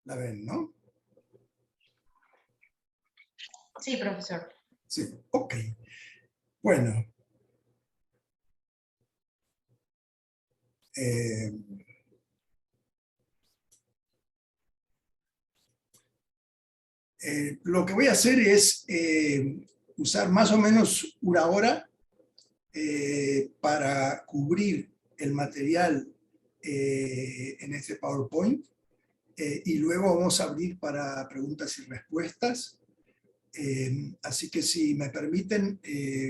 La ven, ¿no? Sí, profesor. Sí, ok. Bueno. Lo que voy a hacer es usar más o menos una hora para cubrir el material en este PowerPoint y luego vamos a abrir para preguntas y respuestas. Así que si me permiten,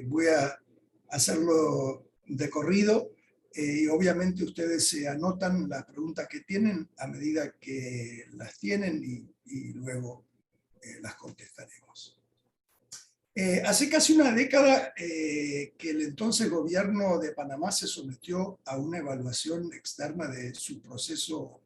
voy a hacerlo de corrido y obviamente ustedes se anotan las preguntas que tienen a medida que las tienen y luego las contestaremos. Hace casi una década que el entonces gobierno de Panamá se sometió a una evaluación externa de su proceso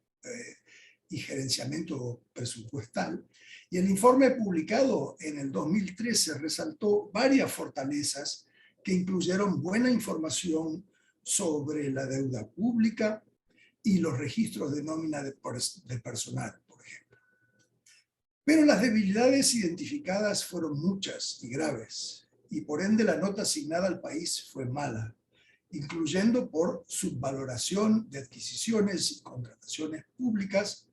y gerenciamiento presupuestal, y el informe publicado en el 2013 resaltó varias fortalezas que incluyeron buena información sobre la deuda pública y los registros de nómina de personal, por ejemplo. Pero las debilidades identificadas fueron muchas y graves, y por ende la nota asignada al país fue mala, incluyendo por subvaloración de adquisiciones y contrataciones públicas,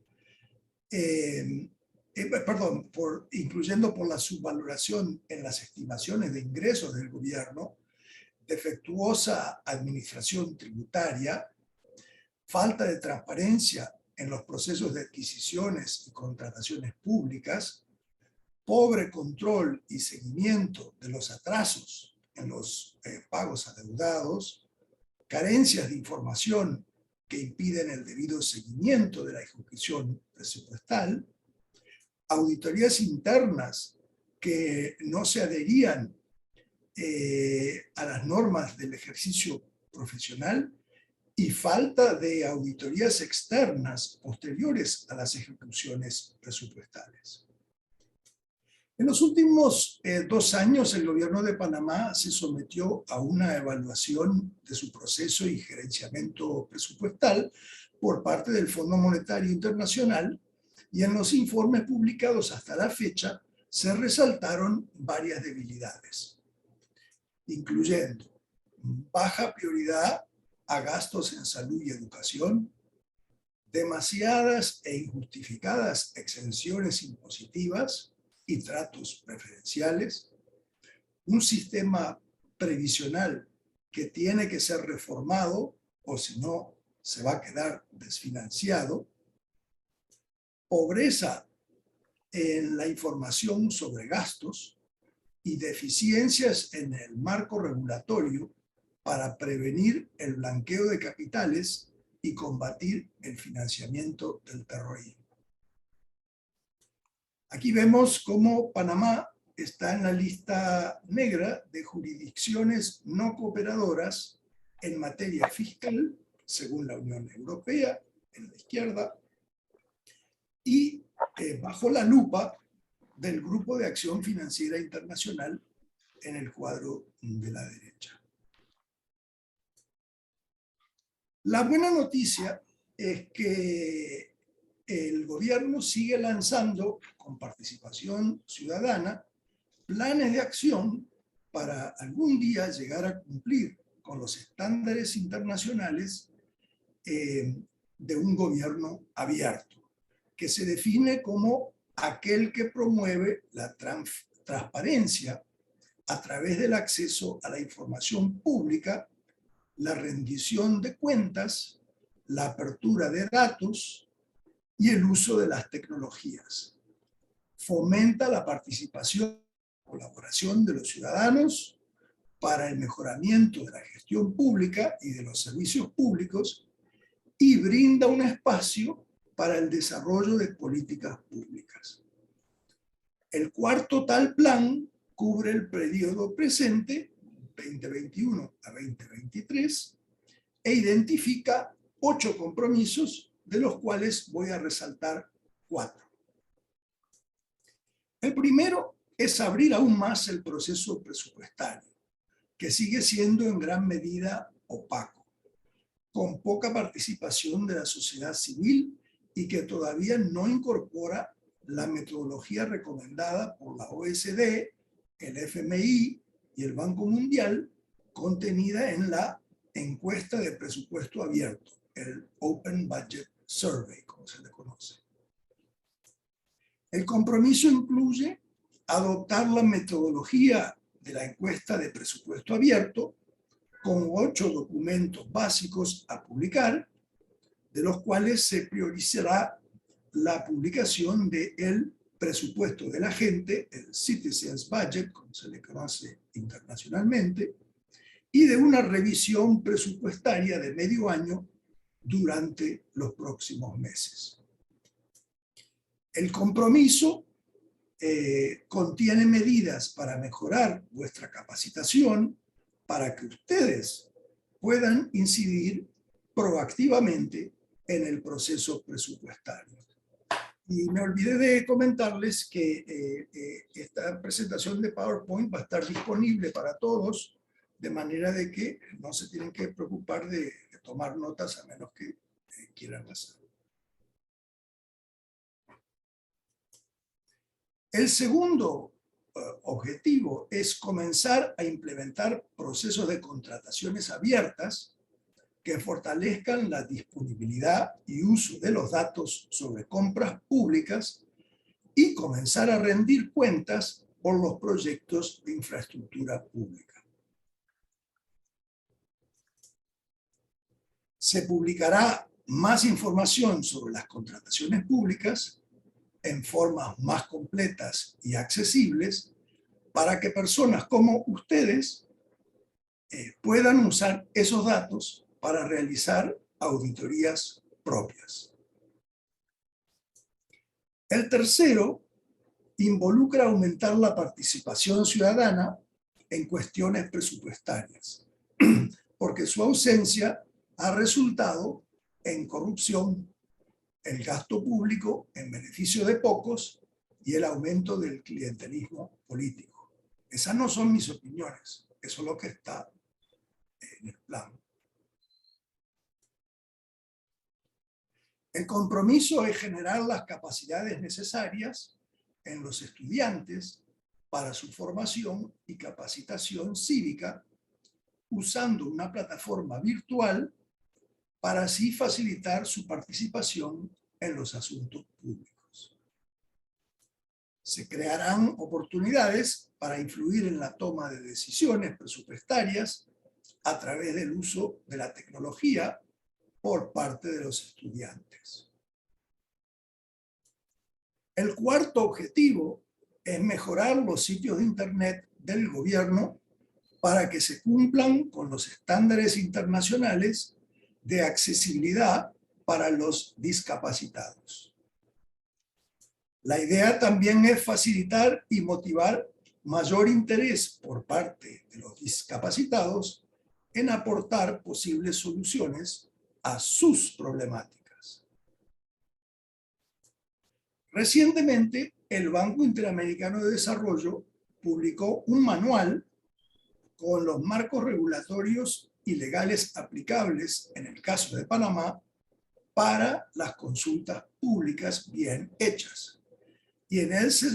incluyendo por la subvaloración en las estimaciones de ingresos del gobierno, defectuosa administración tributaria, falta de transparencia en los procesos de adquisiciones y contrataciones públicas, pobre control y seguimiento de los atrasos en los pagos adeudados, carencias de información que impiden el debido seguimiento de la ejecución presupuestal, auditorías internas que no se adherían a las normas del ejercicio profesional y falta de auditorías externas posteriores a las ejecuciones presupuestales. En los últimos 2 años, el gobierno de Panamá se sometió a una evaluación de su proceso y gerenciamiento presupuestal por parte del Fondo Monetario Internacional, y en los informes publicados hasta la fecha se resaltaron varias debilidades, incluyendo baja prioridad a gastos en salud y educación, demasiadas e injustificadas exenciones impositivas y tratos preferenciales, un sistema previsional que tiene que ser reformado o si no se va a quedar desfinanciado, pobreza en la información sobre gastos y deficiencias en el marco regulatorio para prevenir el blanqueo de capitales y combatir el financiamiento del terrorismo. Aquí vemos cómo Panamá está en la lista negra de jurisdicciones no cooperadoras en materia fiscal, según la Unión Europea, en la izquierda, y bajo la lupa del Grupo de Acción Financiera Internacional en el cuadro de la derecha. La buena noticia es que el gobierno sigue lanzando, con participación ciudadana, planes de acción para algún día llegar a cumplir con los estándares internacionales de un gobierno abierto, que se define como aquel que promueve la transparencia a través del acceso a la información pública, la rendición de cuentas, la apertura de datos y el uso de las tecnologías. Fomenta la participación y colaboración de los ciudadanos para el mejoramiento de la gestión pública y de los servicios públicos y brinda un espacio para el desarrollo de políticas públicas. El cuarto tal plan cubre el periodo presente, 2021 a 2023, e identifica 8 compromisos, de los cuales voy a resaltar 4. El primero es abrir aún más el proceso presupuestario, que sigue siendo en gran medida opaco, con poca participación de la sociedad civil y que todavía no incorpora la metodología recomendada por la OECD, el FMI y el Banco Mundial, contenida en la encuesta de presupuesto abierto, el Open Budget Survey, como se le conoce. El compromiso incluye adoptar la metodología de la encuesta de presupuesto abierto con 8 documentos básicos a publicar, de los cuales se priorizará la publicación del presupuesto de la gente, el Citizens Budget, como se le conoce internacionalmente, y de una revisión presupuestaria de medio año durante los próximos meses. El compromiso contiene medidas para mejorar vuestra capacitación para que ustedes puedan incidir proactivamente en el proceso presupuestario. Y me olvidé de comentarles que esta presentación de PowerPoint va a estar disponible para todos, de manera de que no se tienen que preocupar de tomar notas a menos que quieran hacerlo. El segundo objetivo es comenzar a implementar procesos de contrataciones abiertas que fortalezcan la disponibilidad y uso de los datos sobre compras públicas y comenzar a rendir cuentas por los proyectos de infraestructura pública. Se publicará más información sobre las contrataciones públicas en formas más completas y accesibles para que personas como ustedes puedan usar esos datos para realizar auditorías propias. El tercero involucra aumentar la participación ciudadana en cuestiones presupuestarias, porque su ausencia ha resultado en corrupción, el gasto público en beneficio de pocos y el aumento del clientelismo político. Esas no son mis opiniones, eso es lo que está en el plan. El compromiso es generar las capacidades necesarias en los estudiantes para su formación y capacitación cívica usando una plataforma virtual para así facilitar su participación en los asuntos públicos. Se crearán oportunidades para influir en la toma de decisiones presupuestarias a través del uso de la tecnología por parte de los estudiantes. El cuarto objetivo es mejorar los sitios de Internet del gobierno para que se cumplan con los estándares internacionales de accesibilidad para los discapacitados. La idea también es facilitar y motivar mayor interés por parte de los discapacitados en aportar posibles soluciones a sus problemáticas. Recientemente, el Banco Interamericano de Desarrollo publicó un manual con los marcos regulatorios y legales aplicables en el caso de Panamá para las consultas públicas bien hechas. Y en él se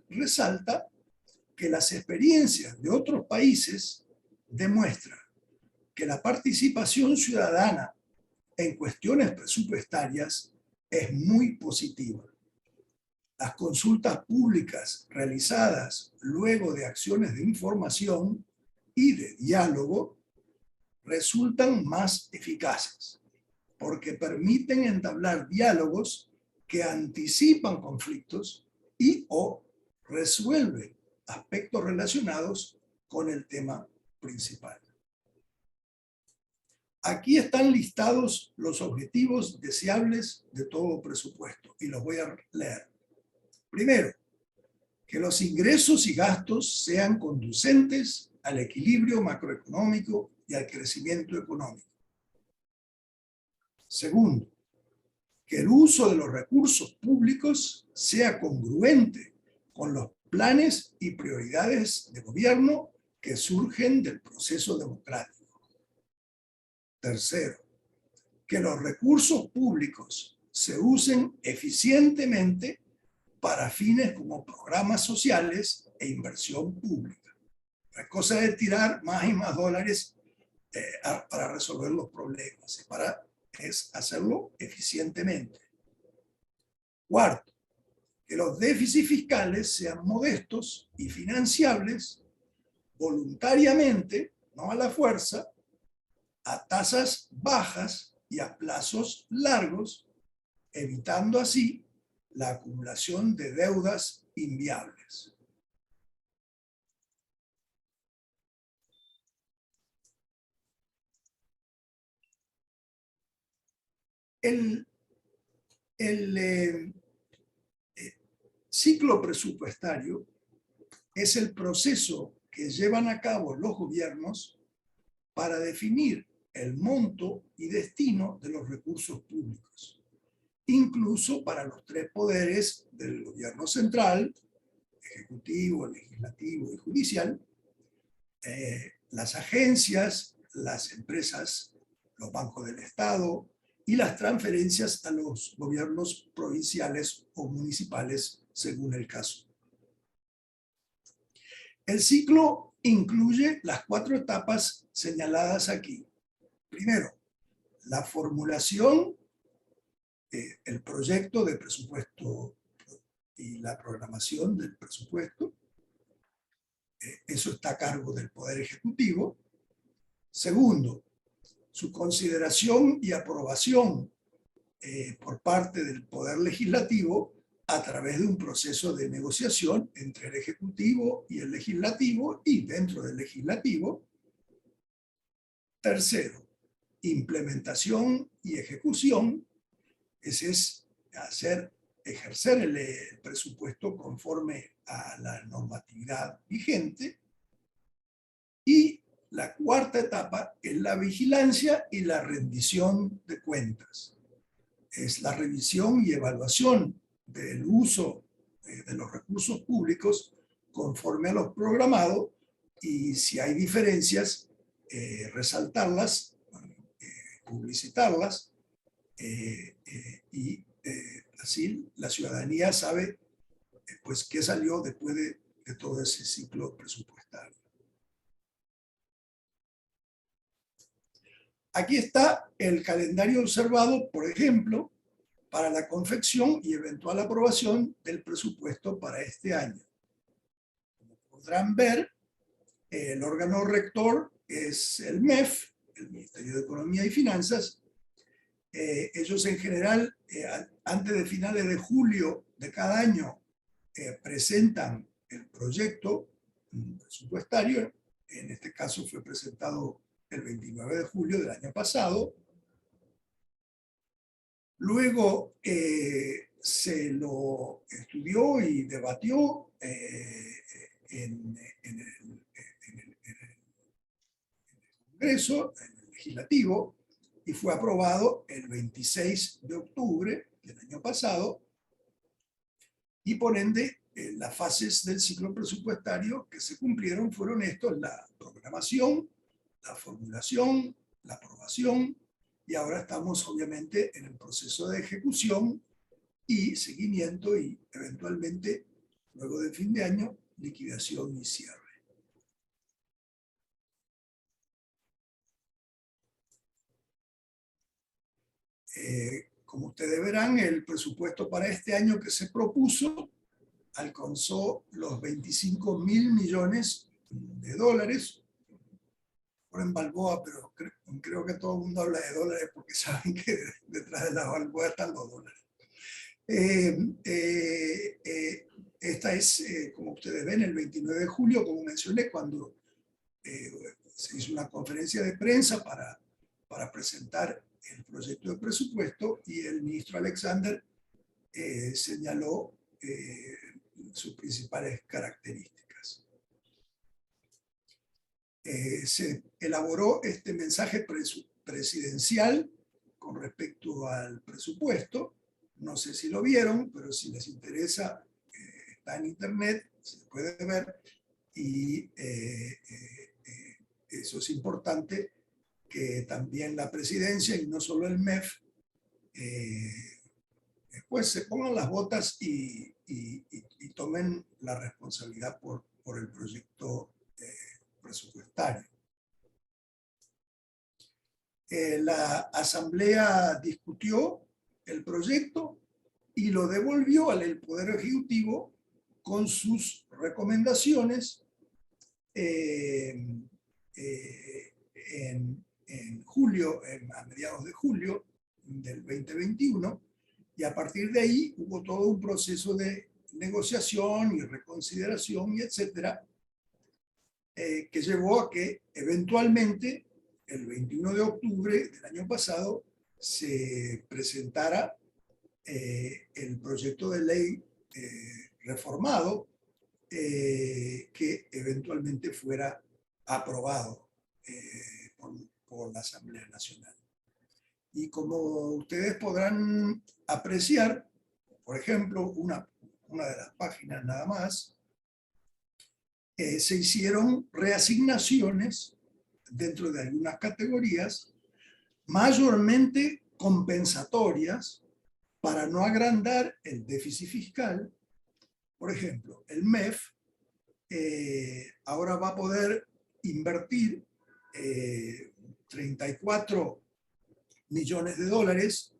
resalta que las experiencias de otros países demuestran que la participación ciudadana en cuestiones presupuestarias es muy positiva. Las consultas públicas realizadas luego de acciones de información y de diálogo resultan más eficaces porque permiten entablar diálogos que anticipan conflictos y o resuelven aspectos relacionados con el tema principal. Aquí están listados los objetivos deseables de todo presupuesto y los voy a leer. Primero, que los ingresos y gastos sean conducentes al equilibrio macroeconómico y al crecimiento económico. Segundo, que el uso de los recursos públicos sea congruente con los planes y prioridades de gobierno que surgen del proceso democrático. Tercero, que los recursos públicos se usen eficientemente para fines como programas sociales e inversión pública. No es cosa de tirar más y más dólares para resolver los problemas, es hacerlo eficientemente. Cuarto, que los déficits fiscales sean modestos y financiables voluntariamente, no a la fuerza, a tasas bajas y a plazos largos, evitando así la acumulación de deudas inviables. El ciclo presupuestario es el proceso que llevan a cabo los gobiernos para definir el monto y destino de los recursos públicos, incluso para los tres poderes del gobierno central, ejecutivo, legislativo y judicial, las agencias, las empresas, los bancos del Estado y las transferencias a los gobiernos provinciales o municipales, según el caso. El ciclo incluye las 4 etapas señaladas aquí. Primero, la formulación, el proyecto de presupuesto y la programación del presupuesto. Eso está a cargo del Poder Ejecutivo. Segundo, su consideración y aprobación por parte del Poder Legislativo a través de un proceso de negociación entre el Ejecutivo y el Legislativo y dentro del Legislativo. Tercero, implementación y ejecución. Ese es ejercer el presupuesto conforme a la normatividad vigente. Y la cuarta etapa es la vigilancia y la rendición de cuentas. Es la revisión y evaluación del uso de los recursos públicos conforme a los programados, y si hay diferencias, resaltarlas, publicitarlas, y así la ciudadanía sabe pues qué salió después de todo ese ciclo presupuestario. Aquí está el calendario observado, por ejemplo, para la confección y eventual aprobación del presupuesto para este año. Como podrán ver, el órgano rector es el MEF, el Ministerio de Economía y Finanzas. Ellos en general, antes de finales de julio de cada año, presentan el proyecto presupuestario. En este caso fue presentado el 29 de julio del año pasado. Luego se lo estudió y debatió en el Congreso, en el Legislativo, y fue aprobado el 26 de octubre del año pasado, y por ende las fases del ciclo presupuestario que se cumplieron fueron estos: la programación, la formulación, la aprobación, y ahora estamos obviamente en el proceso de ejecución y seguimiento y eventualmente, luego del fin de año, liquidación y cierre. Como ustedes verán, el presupuesto para este año que se propuso alcanzó los 25.000 millones de dólares, por en Balboa, pero creo que todo el mundo habla de dólares porque saben que detrás de la Balboa están los dólares. Esta es, como ustedes ven, el 29 de julio, como mencioné, cuando se hizo una conferencia de prensa para presentar el proyecto de presupuesto, y el ministro Alexander señaló sus principales características. Se elaboró este mensaje presidencial con respecto al presupuesto. No sé si lo vieron, pero si les interesa, está en internet, se puede ver, y eso es importante, que también la presidencia y no solo el MEF pues se pongan las botas y tomen la responsabilidad por el proyecto presupuestario. La Asamblea discutió el proyecto y lo devolvió al Poder Ejecutivo con sus recomendaciones en julio, a mediados de julio del 2021, y a partir de ahí hubo todo un proceso de negociación y reconsideración y etcétera, que llevó a que eventualmente el 21 de octubre del año pasado se presentara el proyecto de ley reformado que eventualmente fuera aprobado por la Asamblea Nacional. Y como ustedes podrán apreciar, por ejemplo, una de las páginas nada más, se hicieron reasignaciones dentro de algunas categorías, mayormente compensatorias, para no agrandar el déficit fiscal. Por ejemplo, el MEF ahora va a poder invertir 34 millones de dólares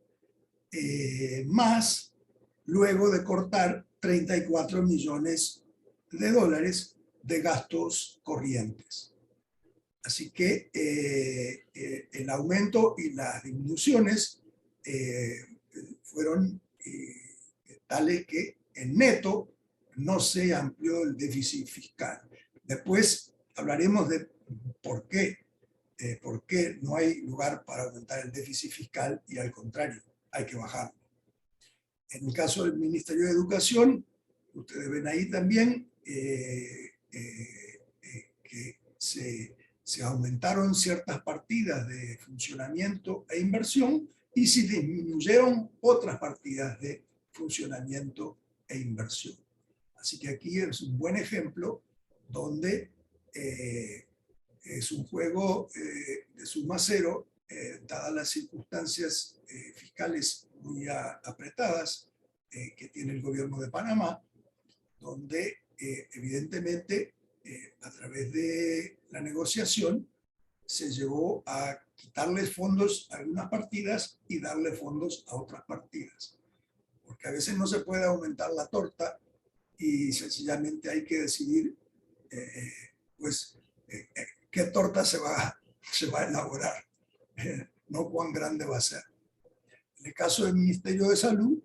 más, luego de cortar 34 millones de dólares de gastos corrientes. Así que el aumento y las disminuciones fueron tales que en neto no se amplió el déficit fiscal. Después hablaremos de por qué no hay lugar para aumentar el déficit fiscal y al contrario, hay que bajarlo. En el caso del Ministerio de Educación, ustedes ven ahí también que se aumentaron ciertas partidas de funcionamiento e inversión y se disminuyeron otras partidas de funcionamiento e inversión. Así que aquí es un buen ejemplo donde es un juego de suma cero, dadas las circunstancias fiscales muy apretadas que tiene el gobierno de Panamá, donde evidentemente a través de la negociación se llevó a quitarles fondos a algunas partidas y darle fondos a otras partidas. Porque a veces no se puede aumentar la torta y sencillamente hay que decidir qué torta se va a elaborar, no cuán grande va a ser. En el caso del Ministerio de Salud,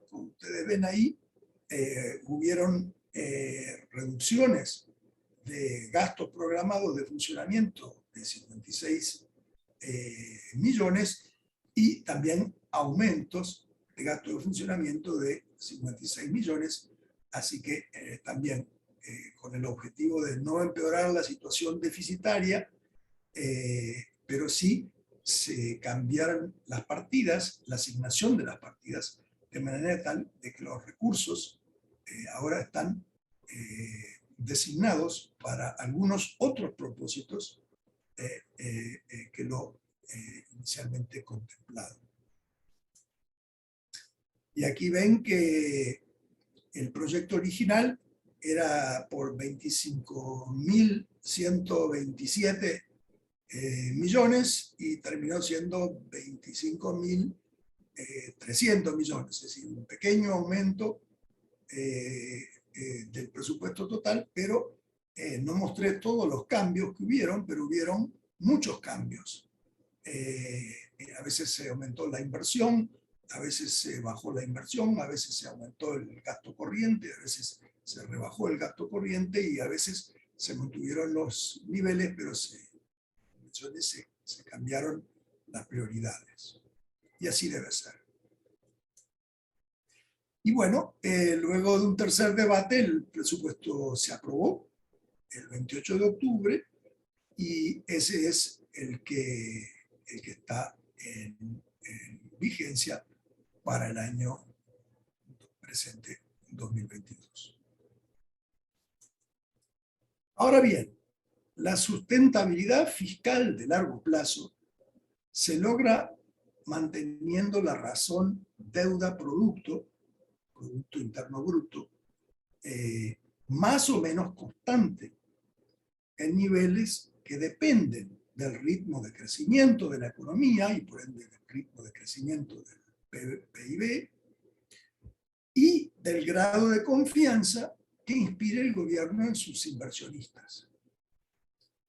como ustedes ven ahí, hubieron reducciones de gastos programados de funcionamiento de 56 millones y también aumentos de gastos de funcionamiento de 56 millones, así que también con el objetivo de no empeorar la situación deficitaria, pero sí se cambiaron las partidas, la asignación de las partidas, de manera tal de que los recursos ahora están designados para algunos otros propósitos que lo inicialmente contemplado. Y aquí ven que el proyecto original era por 25.127 millones y terminó siendo 25.300 millones, es decir, un pequeño aumento del presupuesto total, pero no mostré todos los cambios que hubieron, pero hubieron muchos cambios. A veces se aumentó la inversión, a veces se bajó la inversión, a veces se aumentó el gasto corriente, a veces se rebajó el gasto corriente y a veces se mantuvieron los niveles, pero se cambiaron las prioridades. Y así debe ser. Y bueno, luego de un tercer debate, el presupuesto se aprobó el 28 de octubre y ese es el que está en vigencia para el año presente, 2022. Ahora bien, la sustentabilidad fiscal de largo plazo se logra manteniendo la razón deuda-producto, Producto Interno Bruto, más o menos constante en niveles que dependen del ritmo de crecimiento de la economía y por ende del ritmo de crecimiento del PIB y del grado de confianza que inspire el gobierno en sus inversionistas.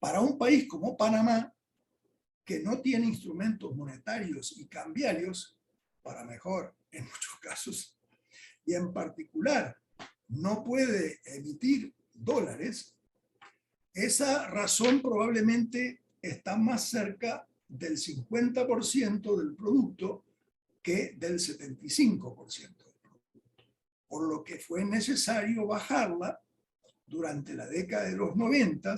Para un país como Panamá, que no tiene instrumentos monetarios y cambiarios, para mejor en muchos casos, y en particular no puede emitir dólares, esa razón probablemente está más cerca del 50% del producto que del 75% del producto, por lo que fue necesario bajarla durante la década de los 90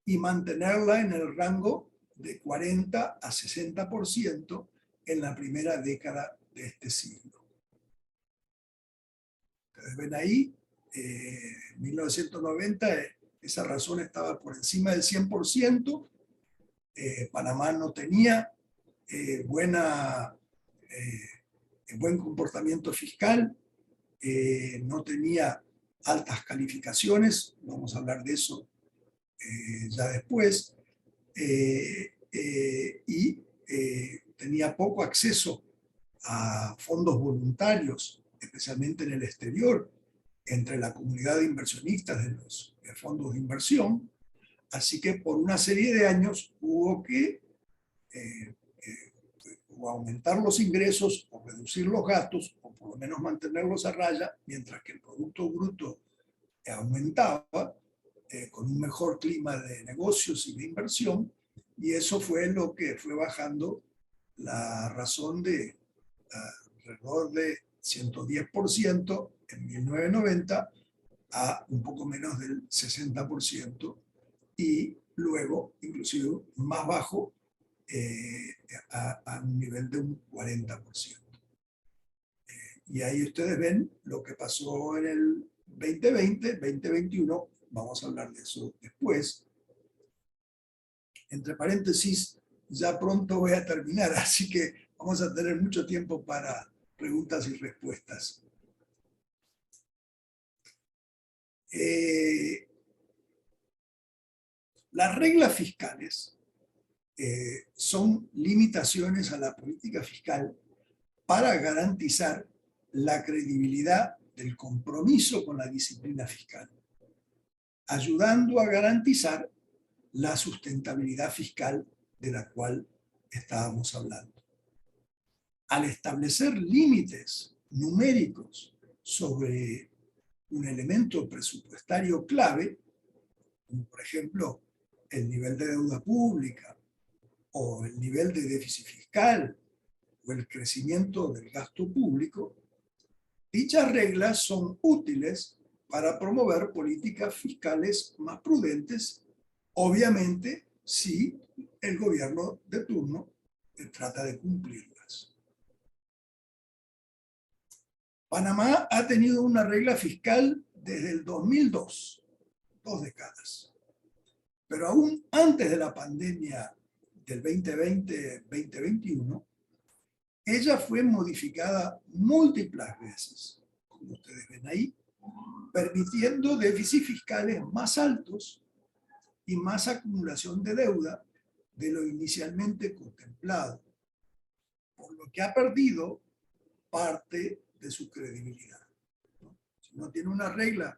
y mantenerla en el rango de 40 a 60% en la primera década de este siglo. Ustedes ven ahí, en 1990 esa razón estaba por encima del 100%, Panamá no tenía buen comportamiento fiscal, no tenía altas calificaciones, vamos a hablar de eso ya después, y tenía poco acceso a fondos voluntarios, especialmente en el exterior, entre la comunidad de inversionistas de los fondos de inversión. Así que por una serie de años hubo que o aumentar los ingresos o reducir los gastos, o por lo menos mantenerlos a raya, mientras que el Producto Bruto aumentaba con un mejor clima de negocios y de inversión, y eso fue lo que fue bajando la razón de alrededor de 110% en 1990 a un poco menos del 60% y luego inclusive más bajo a un nivel de un 40%. Y ahí ustedes ven lo que pasó en el 2020, 2021, vamos a hablar de eso después. Entre paréntesis, ya pronto voy a terminar, así que vamos a tener mucho tiempo para preguntas y respuestas. Las reglas fiscales son limitaciones a la política fiscal para garantizar la credibilidad del compromiso con la disciplina fiscal, ayudando a garantizar la sustentabilidad fiscal de la cual estábamos hablando. Al establecer límites numéricos sobre un elemento presupuestario clave, como por ejemplo el nivel de deuda pública o el nivel de déficit fiscal o el crecimiento del gasto público, dichas reglas son útiles para promover políticas fiscales más prudentes, obviamente si el gobierno de turno trata de cumplirlas. Panamá ha tenido una regla fiscal desde el 2002, 2 décadas. Pero aún antes de la pandemia del 2020-2021, ella fue modificada múltiples veces, como ustedes ven ahí, permitiendo déficits fiscales más altos y más acumulación de deuda de lo inicialmente contemplado, por lo que ha perdido parte de su credibilidad. Si uno tiene una regla,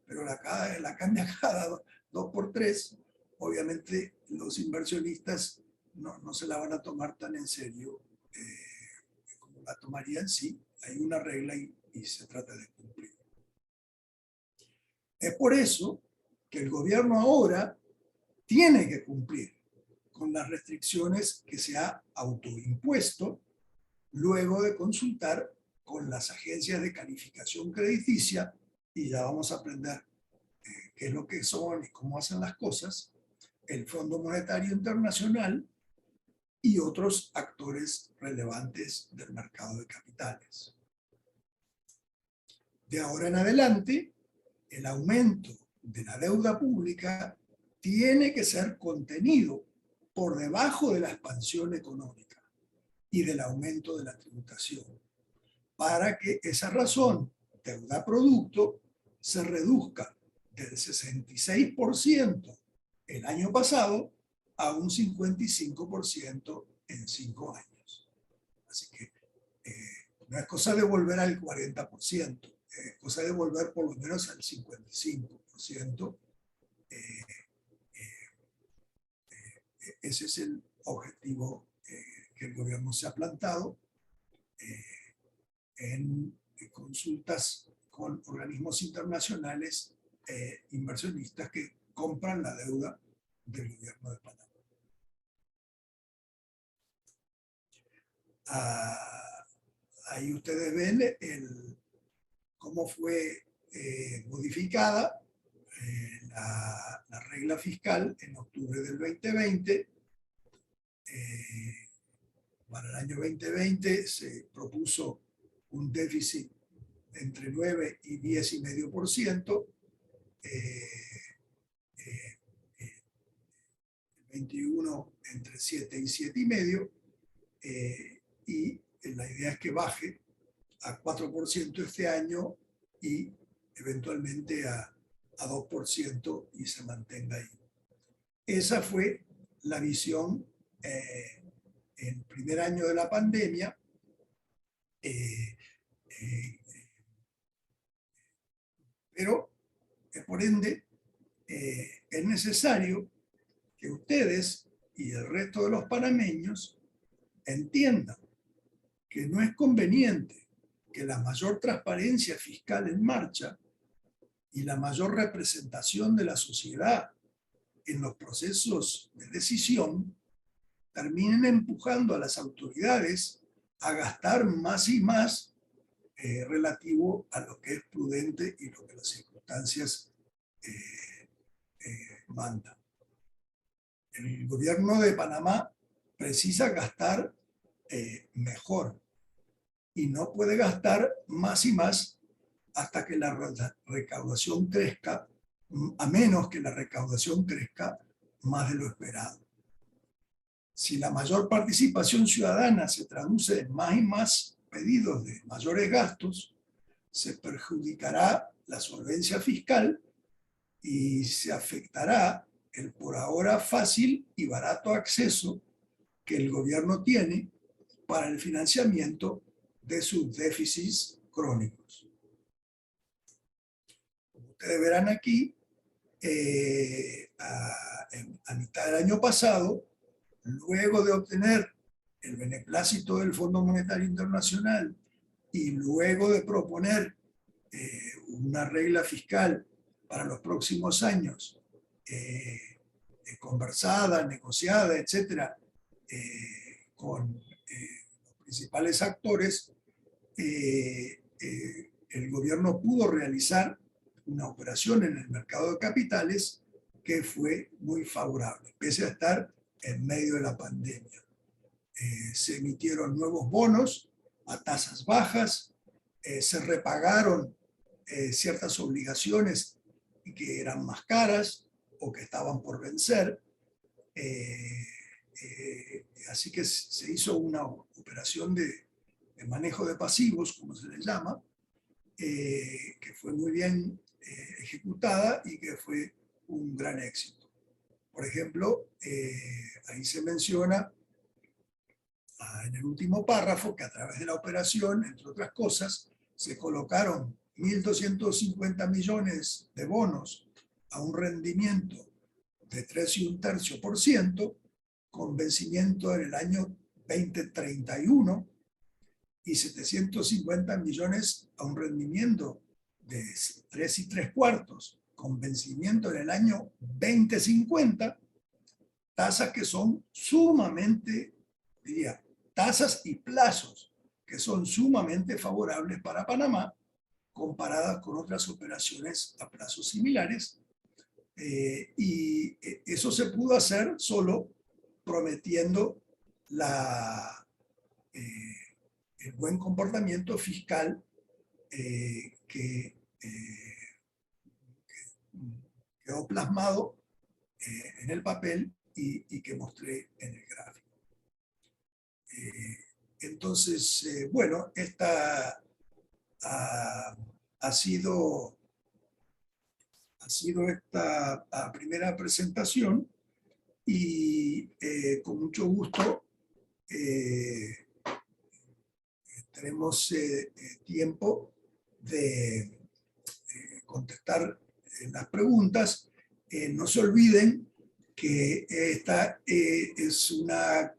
pero la cambia cada 2 por 3, obviamente los inversionistas no se la van a tomar tan en serio como la tomarían si hay una regla y se trata de cumplir. Es por eso que el gobierno ahora tiene que cumplir con las restricciones que se ha autoimpuesto luego de consultar con las agencias de calificación crediticia, y ya vamos a aprender qué es lo que son y cómo hacen las cosas, el Fondo Monetario Internacional y otros actores relevantes del mercado de capitales. De ahora en adelante, el aumento de la deuda pública tiene que ser contenido por debajo de la expansión económica y del aumento de la tributación, para que esa razón, deuda-producto, se reduzca del 66% el año pasado a un 55% en 5 años. Así que no es cosa de volver al 40%, es cosa de volver por lo menos al 55%. Ese es el objetivo que el gobierno se ha plantado en consultas con organismos internacionales inversionistas que compran la deuda del gobierno de Panamá. Ahí ustedes ven cómo fue modificada la regla fiscal en octubre del 2020. Para el año 2020 se propuso un déficit entre 9 y 10,5%. El 21 entre 7 y 7,5%. Y la idea es que baje a 4% este año y eventualmente a 2% y se mantenga ahí. Esa fue la visión en el primer año de la pandemia. Pero, por ende, es necesario que ustedes y el resto de los panameños entiendan que no es conveniente que la mayor transparencia fiscal en marcha y la mayor representación de la sociedad en los procesos de decisión terminen empujando a las autoridades a gastar más y más relativo a lo que es prudente y lo que las circunstancias mandan. El gobierno de Panamá precisa gastar mejor y no puede gastar más y más hasta que la recaudación crezca, a menos que la recaudación crezca más de lo esperado. Si la mayor participación ciudadana se traduce en más y más pedidos de mayores gastos, se perjudicará la solvencia fiscal y se afectará el por ahora fácil y barato acceso que el gobierno tiene para el financiamiento de sus déficits crónicos. Como ustedes verán aquí, a mitad del año pasado, luego de obtener el beneplácito del Fondo Monetario Internacional y luego de proponer una regla fiscal para los próximos años, conversada, negociada, etcétera, con los principales actores, el gobierno pudo realizar una operación en el mercado de capitales que fue muy favorable, pese a estar en medio de la pandemia. Se emitieron nuevos bonos a tasas bajas, se repagaron ciertas obligaciones que eran más caras o que estaban por vencer. Así que se hizo una operación de manejo de pasivos, como se le llama, que fue muy bien ejecutada y que fue un gran éxito. Por ejemplo, ahí se menciona en el último párrafo que a través de la operación, entre otras cosas, se colocaron 1.250 millones de bonos a un rendimiento de 3,1/3% con vencimiento en el año 2031 y 750 millones a un rendimiento de 3,3/4 con vencimiento en el año 2050, tasas que son sumamente, diría, tasas y plazos que son sumamente favorables para Panamá comparadas con otras operaciones a plazos similares. Y eso se pudo hacer solo prometiendo el buen comportamiento fiscal que quedó plasmado en el papel y que mostré en el gráfico. Entonces, bueno, esta ha sido esta primera presentación y con mucho gusto tenemos tiempo de contestar las preguntas. No se olviden que esta es una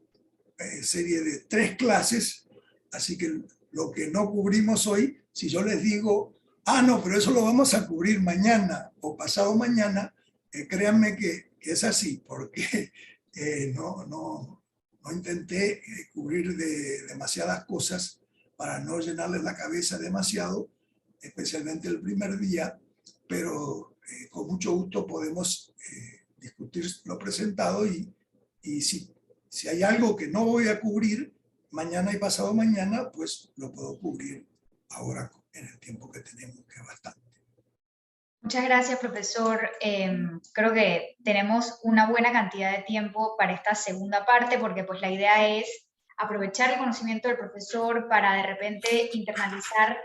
serie de 3 clases, así que lo que no cubrimos hoy, si yo les digo, no, pero eso lo vamos a cubrir mañana o pasado mañana, créanme que es así, porque no intenté cubrir demasiadas cosas para no llenarles la cabeza demasiado, especialmente el primer día, pero con mucho gusto podemos discutir lo presentado y si hay algo que no voy a cubrir mañana y pasado mañana, pues lo puedo cubrir ahora en el tiempo que tenemos, que es bastante. Muchas gracias, profesor. Creo que tenemos una buena cantidad de tiempo para esta segunda parte, porque pues la idea es aprovechar el conocimiento del profesor para de repente internalizar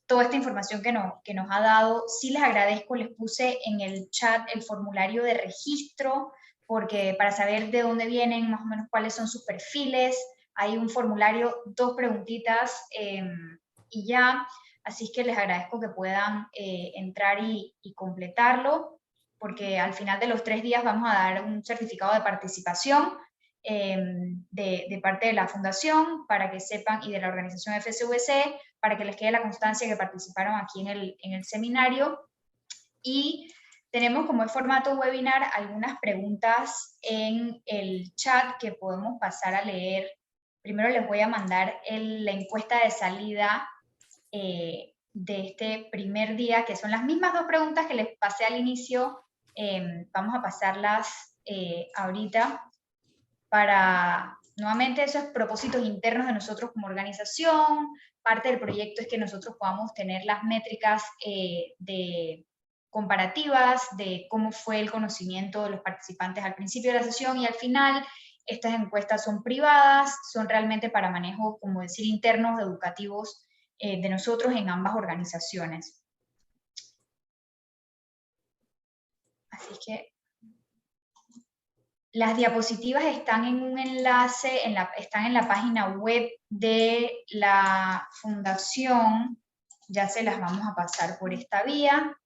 toda esta información que nos ha dado. Sí les agradezco, les puse en el chat el formulario de registro, porque para saber de dónde vienen, más o menos cuáles son sus perfiles, hay un formulario, 2 preguntitas y ya. Así es que les agradezco que puedan entrar y completarlo, porque al final de los 3 días vamos a dar un certificado de participación de parte de la fundación para que sepan, y de la organización FSVC, para que les quede la constancia que participaron aquí en el seminario. Y tenemos como formato webinar algunas preguntas en el chat que podemos pasar a leer. Primero les voy a mandar la encuesta de salida de este primer día, que son las mismas 2 preguntas que les pasé al inicio. Vamos a pasarlas ahorita para, nuevamente, esos propósitos internos de nosotros como organización. Parte del proyecto es que nosotros podamos tener las métricas de comparativas de cómo fue el conocimiento de los participantes al principio de la sesión y al final. Estas encuestas son privadas, son realmente para manejo, como decir, internos educativos de nosotros en ambas organizaciones. Así que las diapositivas están en un enlace, están en la página web de la fundación. Ya se las vamos a pasar por esta vía.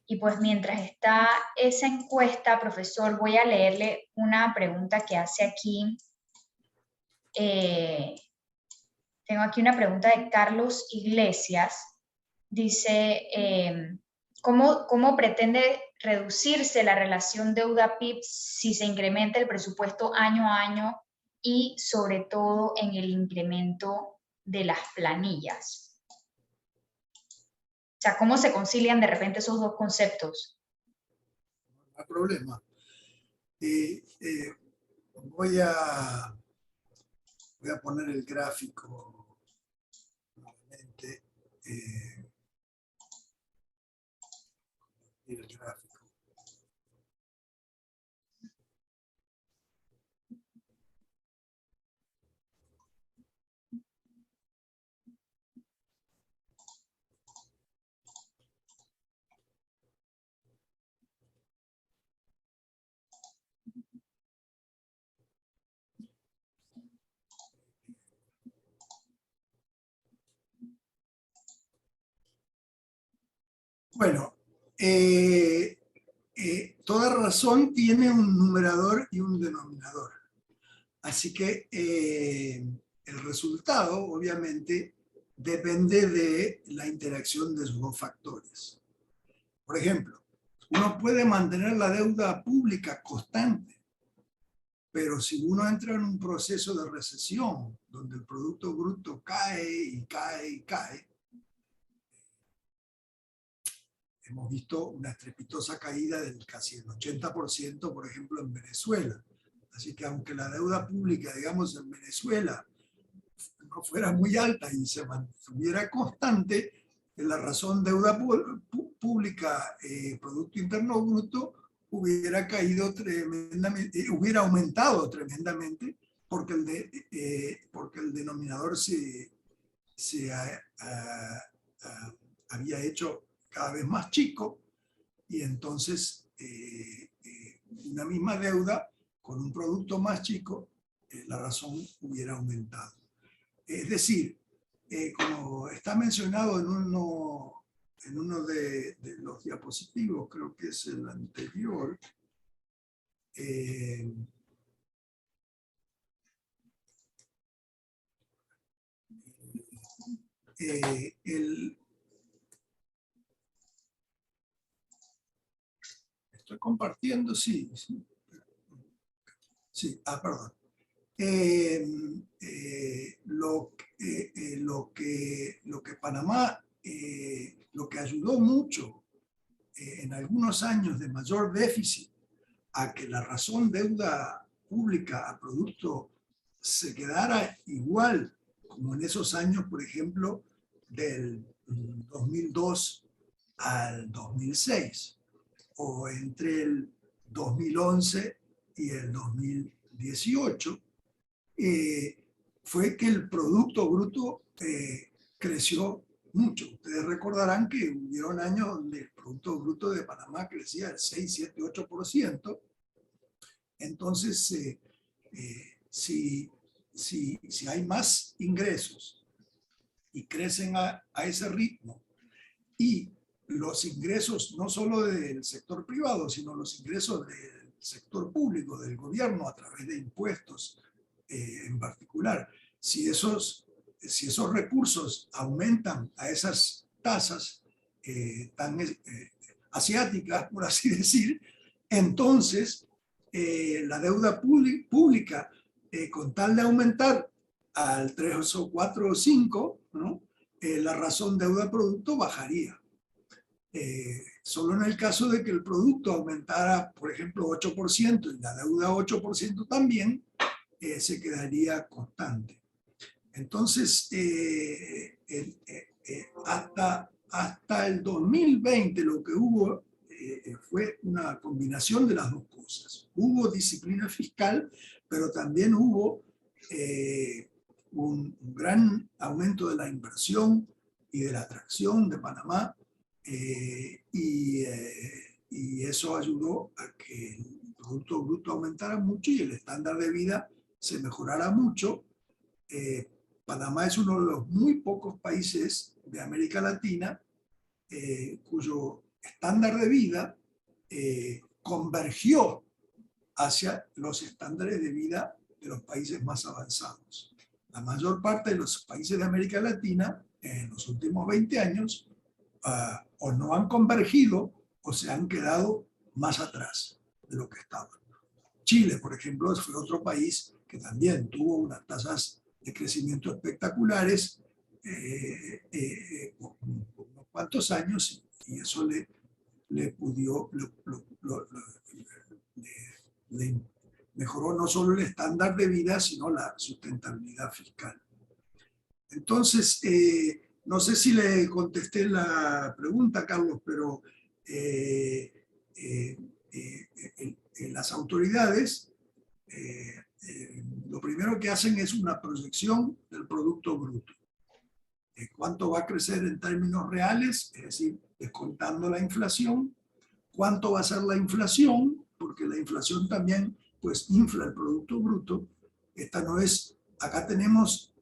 Y pues mientras está esa encuesta, profesor, voy a leerle una pregunta que hace aquí. Tengo aquí una pregunta de Carlos Iglesias. Dice, ¿cómo pretende reducirse la relación deuda-PIB si se incrementa el presupuesto año a año y sobre todo en el incremento de las planillas? O sea, ¿cómo se concilian de repente esos 2 conceptos? No hay problema. Voy a poner el gráfico nuevamente. El gráfico. Bueno, toda razón tiene un numerador y un denominador. Así que el resultado, obviamente, depende de la interacción de esos 2 factores. Por ejemplo, uno puede mantener la deuda pública constante, pero si uno entra en un proceso de recesión, donde el Producto Bruto cae y cae y cae, hemos visto una estrepitosa caída del casi el 80%, por ejemplo, en Venezuela. Así que aunque la deuda pública, digamos, en Venezuela no fuera muy alta y se mantuviera constante, la razón deuda pública, Producto Interno Bruto, hubiera caído tremendamente, hubiera aumentado tremendamente porque porque el denominador había hecho cada vez más chico, y entonces una misma deuda con un producto más chico, la razón hubiera aumentado. Es decir, como está mencionado en uno de los diapositivos, creo que es el anterior, estoy compartiendo, sí. Sí, perdón. Lo que Panamá, lo que ayudó mucho en algunos años de mayor déficit a que la razón deuda pública a producto se quedara igual como en esos años, por ejemplo, del 2002 al 2006, o entre el 2011 y el 2018, fue que el Producto Bruto creció mucho. Ustedes recordarán que hubieron años donde el Producto Bruto de Panamá crecía al 6, 7, 8%. Entonces, si hay más ingresos y crecen a ese ritmo, y los ingresos no solo del sector privado, sino los ingresos del sector público, del gobierno, a través de impuestos en particular, si esos recursos aumentan a esas tasas tan asiáticas, por así decir, entonces la deuda pública, con tal de aumentar al 3 o 4 o 5, ¿no? La razón deuda-producto bajaría. Solo en el caso de que el producto aumentara, por ejemplo, 8% y la deuda 8% también, se quedaría constante. Entonces, hasta el 2020 lo que hubo fue una combinación de las dos cosas. Hubo disciplina fiscal, pero también hubo un gran aumento de la inversión y de la atracción de Panamá, y eso ayudó a que el Producto Bruto aumentara mucho y el estándar de vida se mejorara mucho. Panamá es uno de los muy pocos países de América Latina cuyo estándar de vida convergió hacia los estándares de vida de los países más avanzados. La mayor parte de los países de América Latina en los últimos 20 años o no han convergido o se han quedado más atrás de lo que estaban. Chile, por ejemplo, fue otro país que también tuvo unas tasas de crecimiento espectaculares por unos cuantos años, y eso le mejoró no solo el estándar de vida, sino la sustentabilidad fiscal. Entonces, no sé si le contesté la pregunta, Carlos, pero las autoridades lo primero que hacen es una proyección del Producto Bruto. ¿Cuánto va a crecer en términos reales? Es decir, descontando la inflación. ¿Cuánto va a ser la inflación? Porque la inflación también pues infla el Producto Bruto. Esta no es, acá tenemos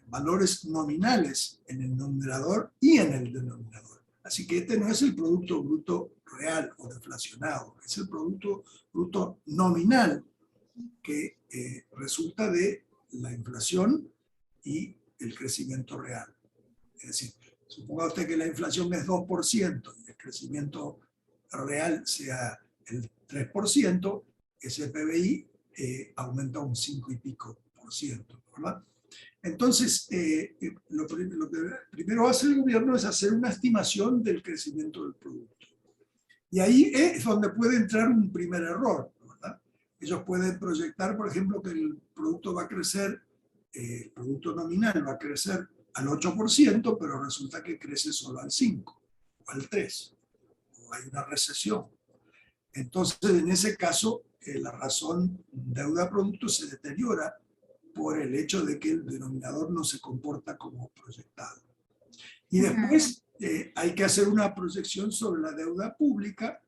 valores nominales en el numerador y en el denominador. Así que este no es el Producto Bruto real o deflacionado, es el Producto Bruto nominal que resulta de la inflación y el crecimiento real. Es decir, suponga usted que la inflación es 2% y el crecimiento real sea el 3%, ese PBI aumenta un 5 y pico por ciento, ¿verdad? Entonces, lo que primero hace el gobierno es hacer una estimación del crecimiento del producto. Y ahí es donde puede entrar un primer error, ¿verdad? Ellos pueden proyectar, por ejemplo, que el producto va a crecer, el producto nominal va a crecer al 8%, pero resulta que crece solo al 5% o al 3%, o hay una recesión. Entonces, en ese caso, la razón deuda-producto se deteriora por el hecho de que el denominador no se comporta como proyectado. Y después hay que hacer una proyección sobre la deuda pública,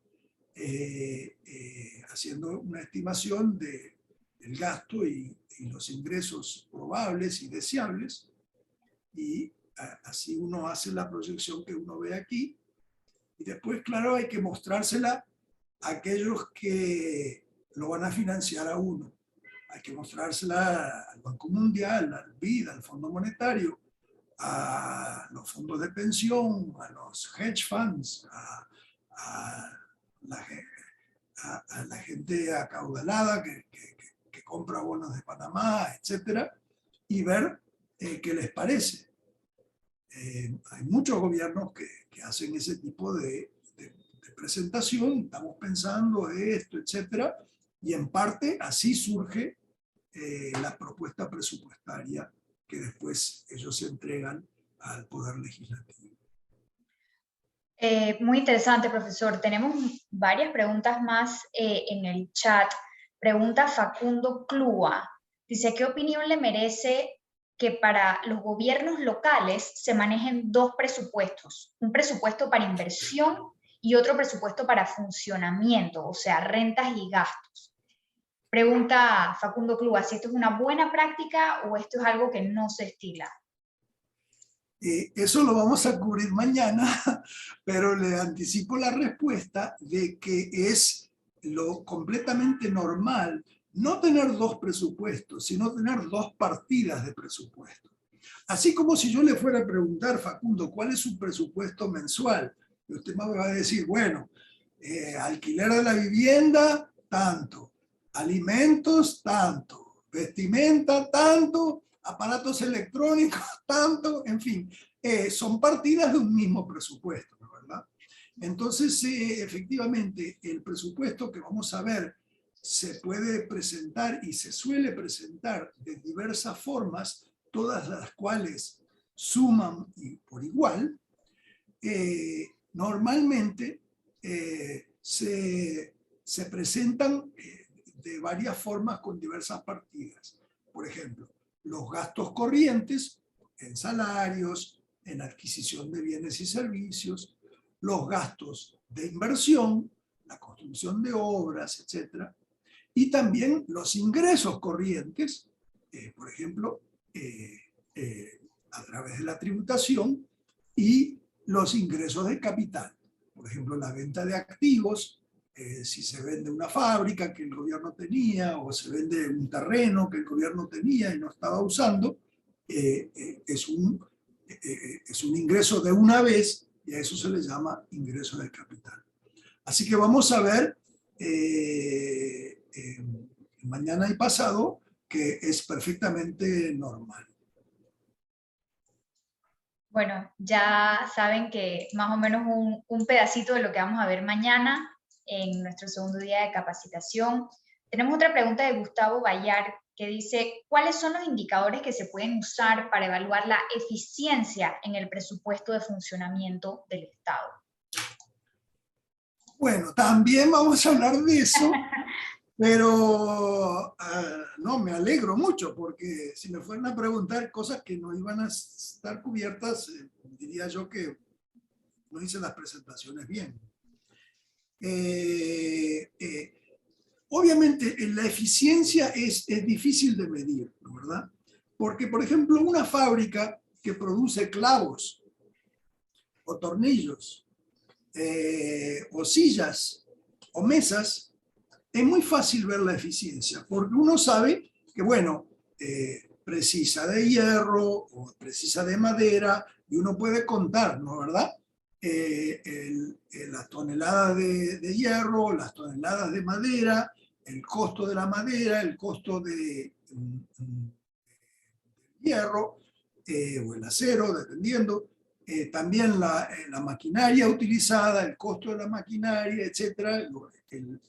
haciendo una estimación del gasto y los ingresos probables y deseables, y así uno hace la proyección que uno ve aquí, y después, claro, hay que mostrársela a aquellos que lo van a financiar a uno. Hay que mostrársela al Banco Mundial, al BID, al Fondo Monetario, a los fondos de pensión, a los hedge funds, a la gente acaudalada que compra bonos de Panamá, etcétera, y ver qué les parece. Hay muchos gobiernos que hacen ese tipo de presentación, estamos pensando esto, etcétera, y en parte así surge la propuesta presupuestaria que después ellos se entregan al Poder Legislativo. Muy interesante, profesor. Tenemos varias preguntas más en el chat. Pregunta Facundo Clua. Dice, ¿qué opinión le merece que para los gobiernos locales se manejen dos presupuestos? Un presupuesto para inversión y otro presupuesto para funcionamiento, o sea, rentas y gastos. Pregunta Facundo Clua, si esto es una buena práctica o esto es algo que no se estila. Eso lo vamos a cubrir mañana, pero le anticipo la respuesta de que es lo completamente normal no tener dos presupuestos, sino tener dos partidas de presupuesto. Así como si yo le fuera a preguntar, Facundo, ¿cuál es su presupuesto mensual? Y usted me va a decir, bueno, alquiler de la vivienda, tanto, alimentos, tanto, vestimenta, tanto, aparatos electrónicos, tanto, en fin, son partidas de un mismo presupuesto, ¿no? ¿Verdad? Entonces, efectivamente, el presupuesto que vamos a ver se puede presentar y se suele presentar de diversas formas, todas las cuales suman y por igual. Normalmente se presentan de varias formas con diversas partidas. Por ejemplo, los gastos corrientes en salarios, en adquisición de bienes y servicios, los gastos de inversión, la construcción de obras, etc. Y también los ingresos corrientes, por ejemplo, a través de la tributación, y los ingresos de capital. Por ejemplo, la venta de activos, si se vende una fábrica que el gobierno tenía o se vende un terreno que el gobierno tenía y no estaba usando, es un ingreso de una vez y a eso se le llama ingreso de capital. Así que vamos a ver mañana y pasado que es perfectamente normal. Bueno, ya saben que más o menos un pedacito de lo que vamos a ver mañana en nuestro segundo día de capacitación. Tenemos otra pregunta de Gustavo Bayar que dice, ¿cuáles son los indicadores que se pueden usar para evaluar la eficiencia en el presupuesto de funcionamiento del Estado? Bueno, también vamos a hablar de eso, pero no, me alegro mucho porque si me fueran a preguntar cosas que no iban a estar cubiertas, diría yo que no hice las presentaciones bien. Obviamente la eficiencia es difícil de medir, ¿no? ¿Verdad? Porque, por ejemplo, una fábrica que produce clavos o tornillos, o sillas o mesas, es muy fácil ver la eficiencia, porque uno sabe que, bueno, precisa de hierro o precisa de madera, y uno puede contar, ¿no? ¿Verdad? Las toneladas de hierro, las toneladas de madera, el costo de la madera, el costo de hierro o el acero, dependiendo. También la maquinaria utilizada, el costo de la maquinaria, etcétera, el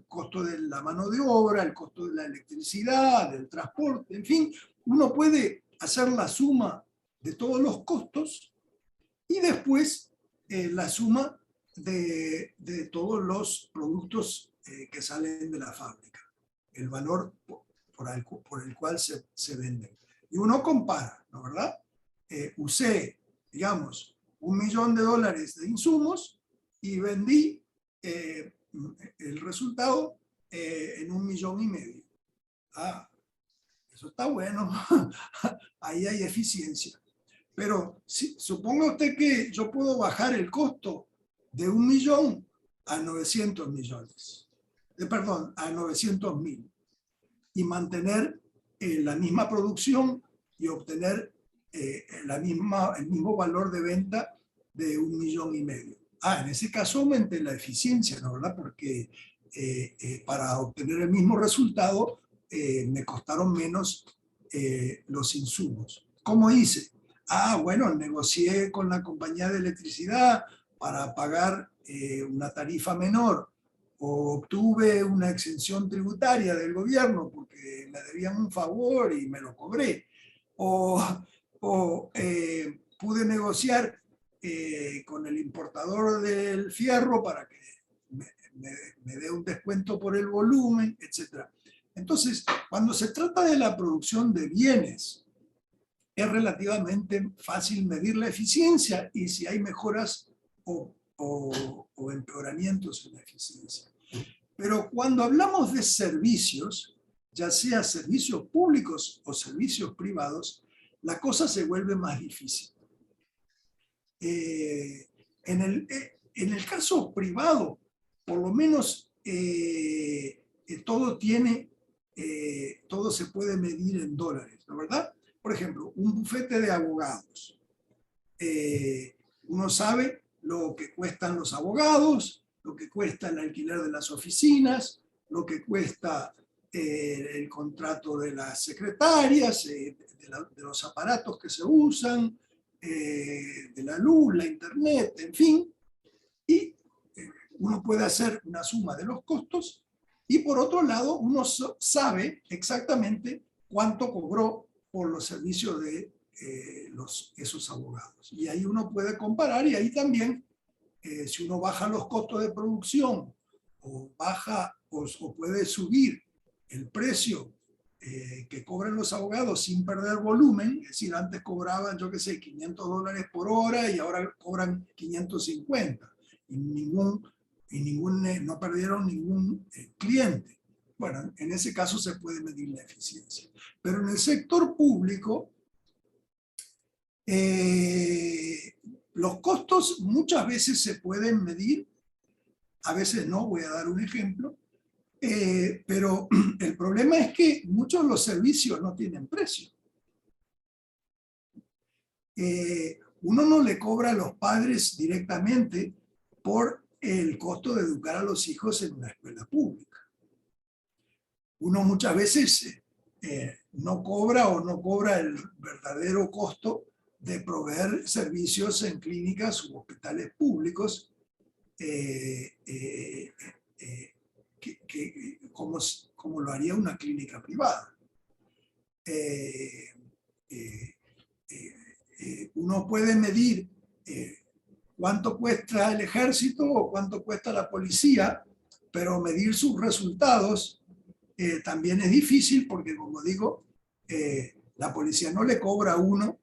costo de la mano de obra, el costo de la electricidad, del transporte, en fin, uno puede hacer la suma de todos los costos y después la suma de todos los productos que salen de la fábrica, el valor por el cual se venden. Y uno compara, ¿no, verdad? Usé, digamos, $1.000.000 de insumos y vendí el resultado en 1,5 millones. Ah, eso está bueno. Ahí hay eficiencia. Pero suponga usted que yo puedo bajar el costo de 1 millón a 900 millones. Perdón, a 900.000. Y mantener la misma producción y obtener el mismo valor de venta de 1,5 millones. En ese caso aumenté la eficiencia, ¿no, verdad? Porque para obtener el mismo resultado me costaron menos los insumos. ¿Cómo hice? Bueno, negocié con la compañía de electricidad para pagar una tarifa menor, o obtuve una exención tributaria del gobierno porque me debían un favor y me lo cobré, o pude negociar con el importador del fierro para que me dé un descuento por el volumen, etc. Entonces, cuando se trata de la producción de bienes, es relativamente fácil medir la eficiencia y si hay mejoras o empeoramientos en la eficiencia. Pero cuando hablamos de servicios, ya sea servicios públicos o servicios privados, la cosa se vuelve más difícil. En el caso privado, por lo menos todo se puede medir en dólares, ¿no, verdad? Por ejemplo, un bufete de abogados. Uno sabe lo que cuestan los abogados, lo que cuesta el alquiler de las oficinas, lo que cuesta el contrato de las secretarias, de los aparatos que se usan, de la luz, la internet, en fin. Y uno puede hacer una suma de los costos y por otro lado uno sabe exactamente cuánto cobró por los servicios de esos abogados. Y ahí uno puede comparar y ahí también si uno baja los costos de producción o puede subir el precio que cobran los abogados sin perder volumen, es decir, antes cobraban, yo qué sé, $500 por hora y ahora cobran 550 y no perdieron ningún cliente. Bueno, en ese caso se puede medir la eficiencia. Pero en el sector público, los costos muchas veces se pueden medir, a veces no, voy a dar un ejemplo, pero el problema es que muchos de los servicios no tienen precio. Uno no le cobra a los padres directamente por el costo de educar a los hijos en una escuela pública. Uno muchas veces no cobra el verdadero costo de proveer servicios en clínicas u hospitales públicos como lo haría una clínica privada. Uno puede medir cuánto cuesta el ejército o cuánto cuesta la policía, pero medir sus resultados también es difícil porque, como digo, la policía no le cobra a uno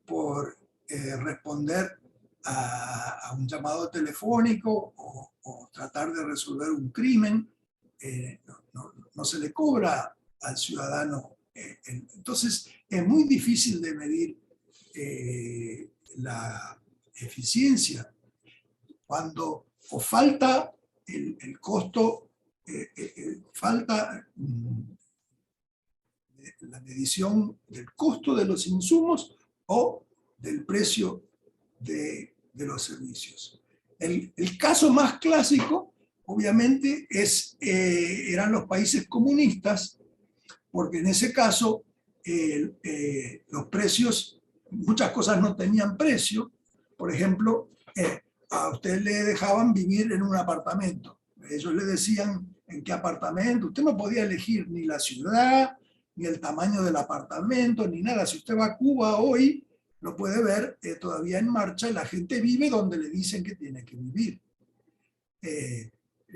por responder a un llamado telefónico o tratar de resolver un crimen. No se le cobra al ciudadano. Entonces, es muy difícil de medir la eficiencia cuando o falta el costo, falta la medición del costo de los insumos o del precio de los servicios. El caso más clásico, obviamente, eran los países comunistas, porque en ese caso los precios, muchas cosas no tenían precio. Por ejemplo, a usted le dejaban vivir en un apartamento. Ellos le decían en qué apartamento. Usted no podía elegir ni la ciudad, ni el tamaño del apartamento, ni nada. Si usted va a Cuba hoy, lo puede ver todavía en marcha. La gente vive donde le dicen que tiene que vivir.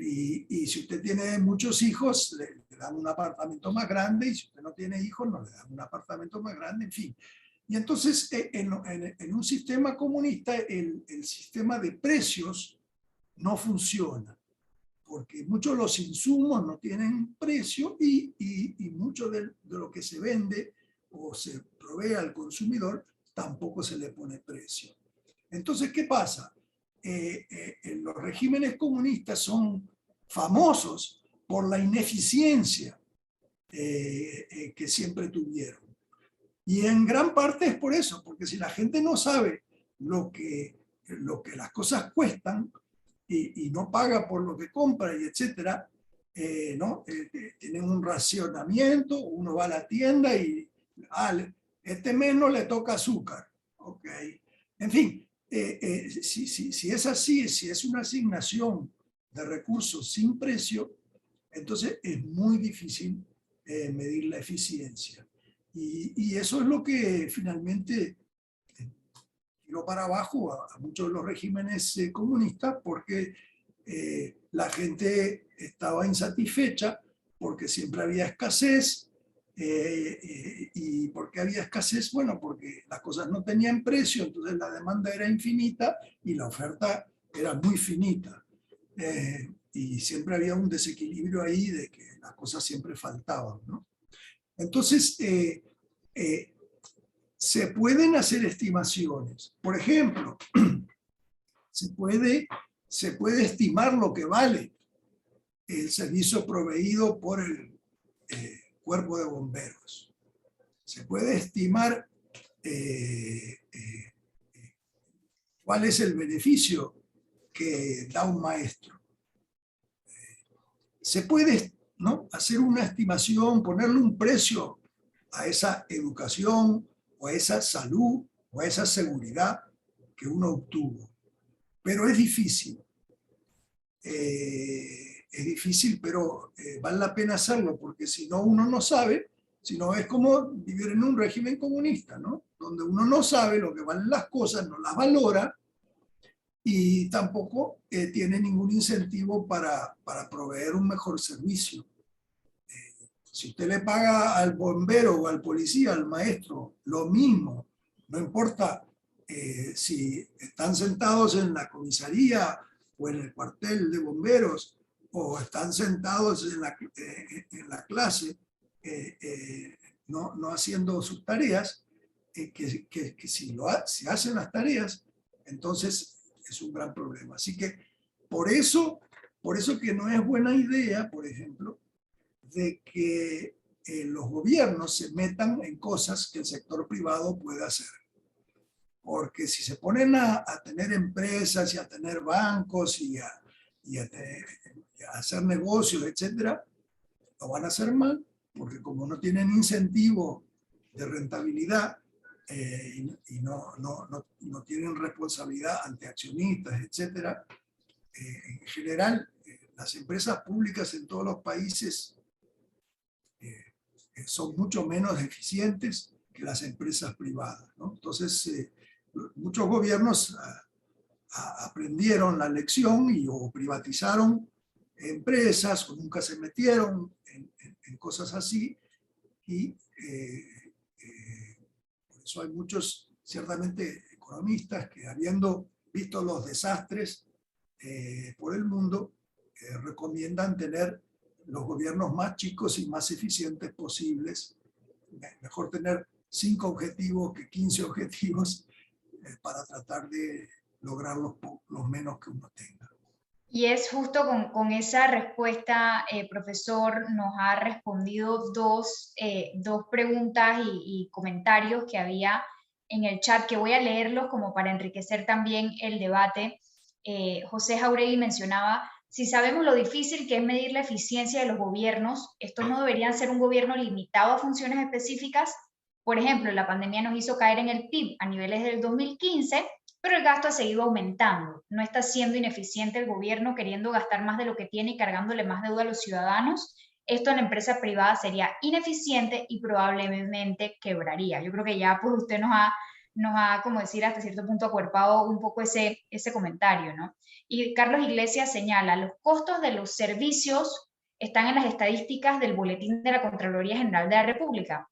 Y si usted tiene muchos hijos, le dan un apartamento más grande, y si usted no tiene hijos, no le dan un apartamento más grande, en fin. Y entonces, en un sistema comunista, el sistema de precios no funciona, porque muchos de los insumos no tienen precio y mucho de lo que se vende o se provee al consumidor tampoco se le pone precio. Entonces, ¿qué pasa? Los regímenes comunistas son famosos por la ineficiencia que siempre tuvieron. Y en gran parte es por eso, porque si la gente no sabe lo que las cosas cuestan y no paga por lo que compra y etcétera, ¿no? Tienen un racionamiento, uno va a la tienda y este mes no le toca azúcar. Okay. En fin, si es así, si es una asignación de recursos sin precio, entonces es muy difícil medir la eficiencia. Y eso es lo que finalmente tiró para abajo a muchos de los regímenes comunistas, porque la gente estaba insatisfecha, porque siempre había escasez. ¿Y por qué había escasez? Bueno, porque las cosas no tenían precio, entonces la demanda era infinita y la oferta era muy finita. Y siempre había un desequilibrio ahí de que las cosas siempre faltaban, ¿no? Entonces, se pueden hacer estimaciones. Por ejemplo, se puede estimar lo que vale el servicio proveído por el cuerpo de bomberos. Se puede estimar cuál es el beneficio que da un maestro. Se puede, ¿no?, hacer una estimación, ponerle un precio a esa educación o a esa salud o a esa seguridad que uno obtuvo. Pero es difícil. Es difícil, pero vale la pena hacerlo, porque si no, uno no sabe, si no es como vivir en un régimen comunista, ¿no? Donde uno no sabe lo que valen las cosas, no las valora y tampoco tiene ningún incentivo para proveer un mejor servicio. Si usted le paga al bombero o al policía, al maestro, lo mismo, no importa si están sentados en la comisaría o en el cuartel de bomberos o están sentados en la clase no haciendo sus tareas, que si hacen las tareas, entonces es un gran problema. Así que por eso que no es buena idea, por ejemplo, de que los gobiernos se metan en cosas que el sector privado puede hacer. Porque si se ponen a tener empresas y a tener bancos y a hacer negocios, etcétera, lo van a hacer mal, porque como no tienen incentivo de rentabilidad y no tienen responsabilidad ante accionistas, etcétera, en general, las empresas públicas en todos los países son mucho menos eficientes que las empresas privadas, ¿no? Entonces, muchos gobiernos aprendieron la lección o privatizaron empresas o nunca se metieron en cosas así y por eso hay muchos, ciertamente, economistas que habiendo visto los desastres por el mundo, recomiendan tener los gobiernos más chicos y más eficientes posibles. Mejor tener 5 objetivos que 15 objetivos para tratar de lograr los menos que uno tenga. Y es justo con esa respuesta, profesor, nos ha respondido dos preguntas y comentarios que había en el chat, que voy a leerlos como para enriquecer también el debate. José Jauregui mencionaba: si sabemos lo difícil que es medir la eficiencia de los gobiernos, ¿estos no deberían ser un gobierno limitado a funciones específicas? Por ejemplo, la pandemia nos hizo caer en el PIB a niveles del 2015, pero el gasto ha seguido aumentando. ¿No está siendo ineficiente el gobierno queriendo gastar más de lo que tiene y cargándole más deuda a los ciudadanos? Esto en la empresa privada sería ineficiente y probablemente quebraría. Yo creo que ya pues usted nos ha, como decir, hasta cierto punto acuerpado un poco ese comentario, ¿no? Y Carlos Iglesias señala, los costos de los servicios están en las estadísticas del Boletín de la Contraloría General de la República.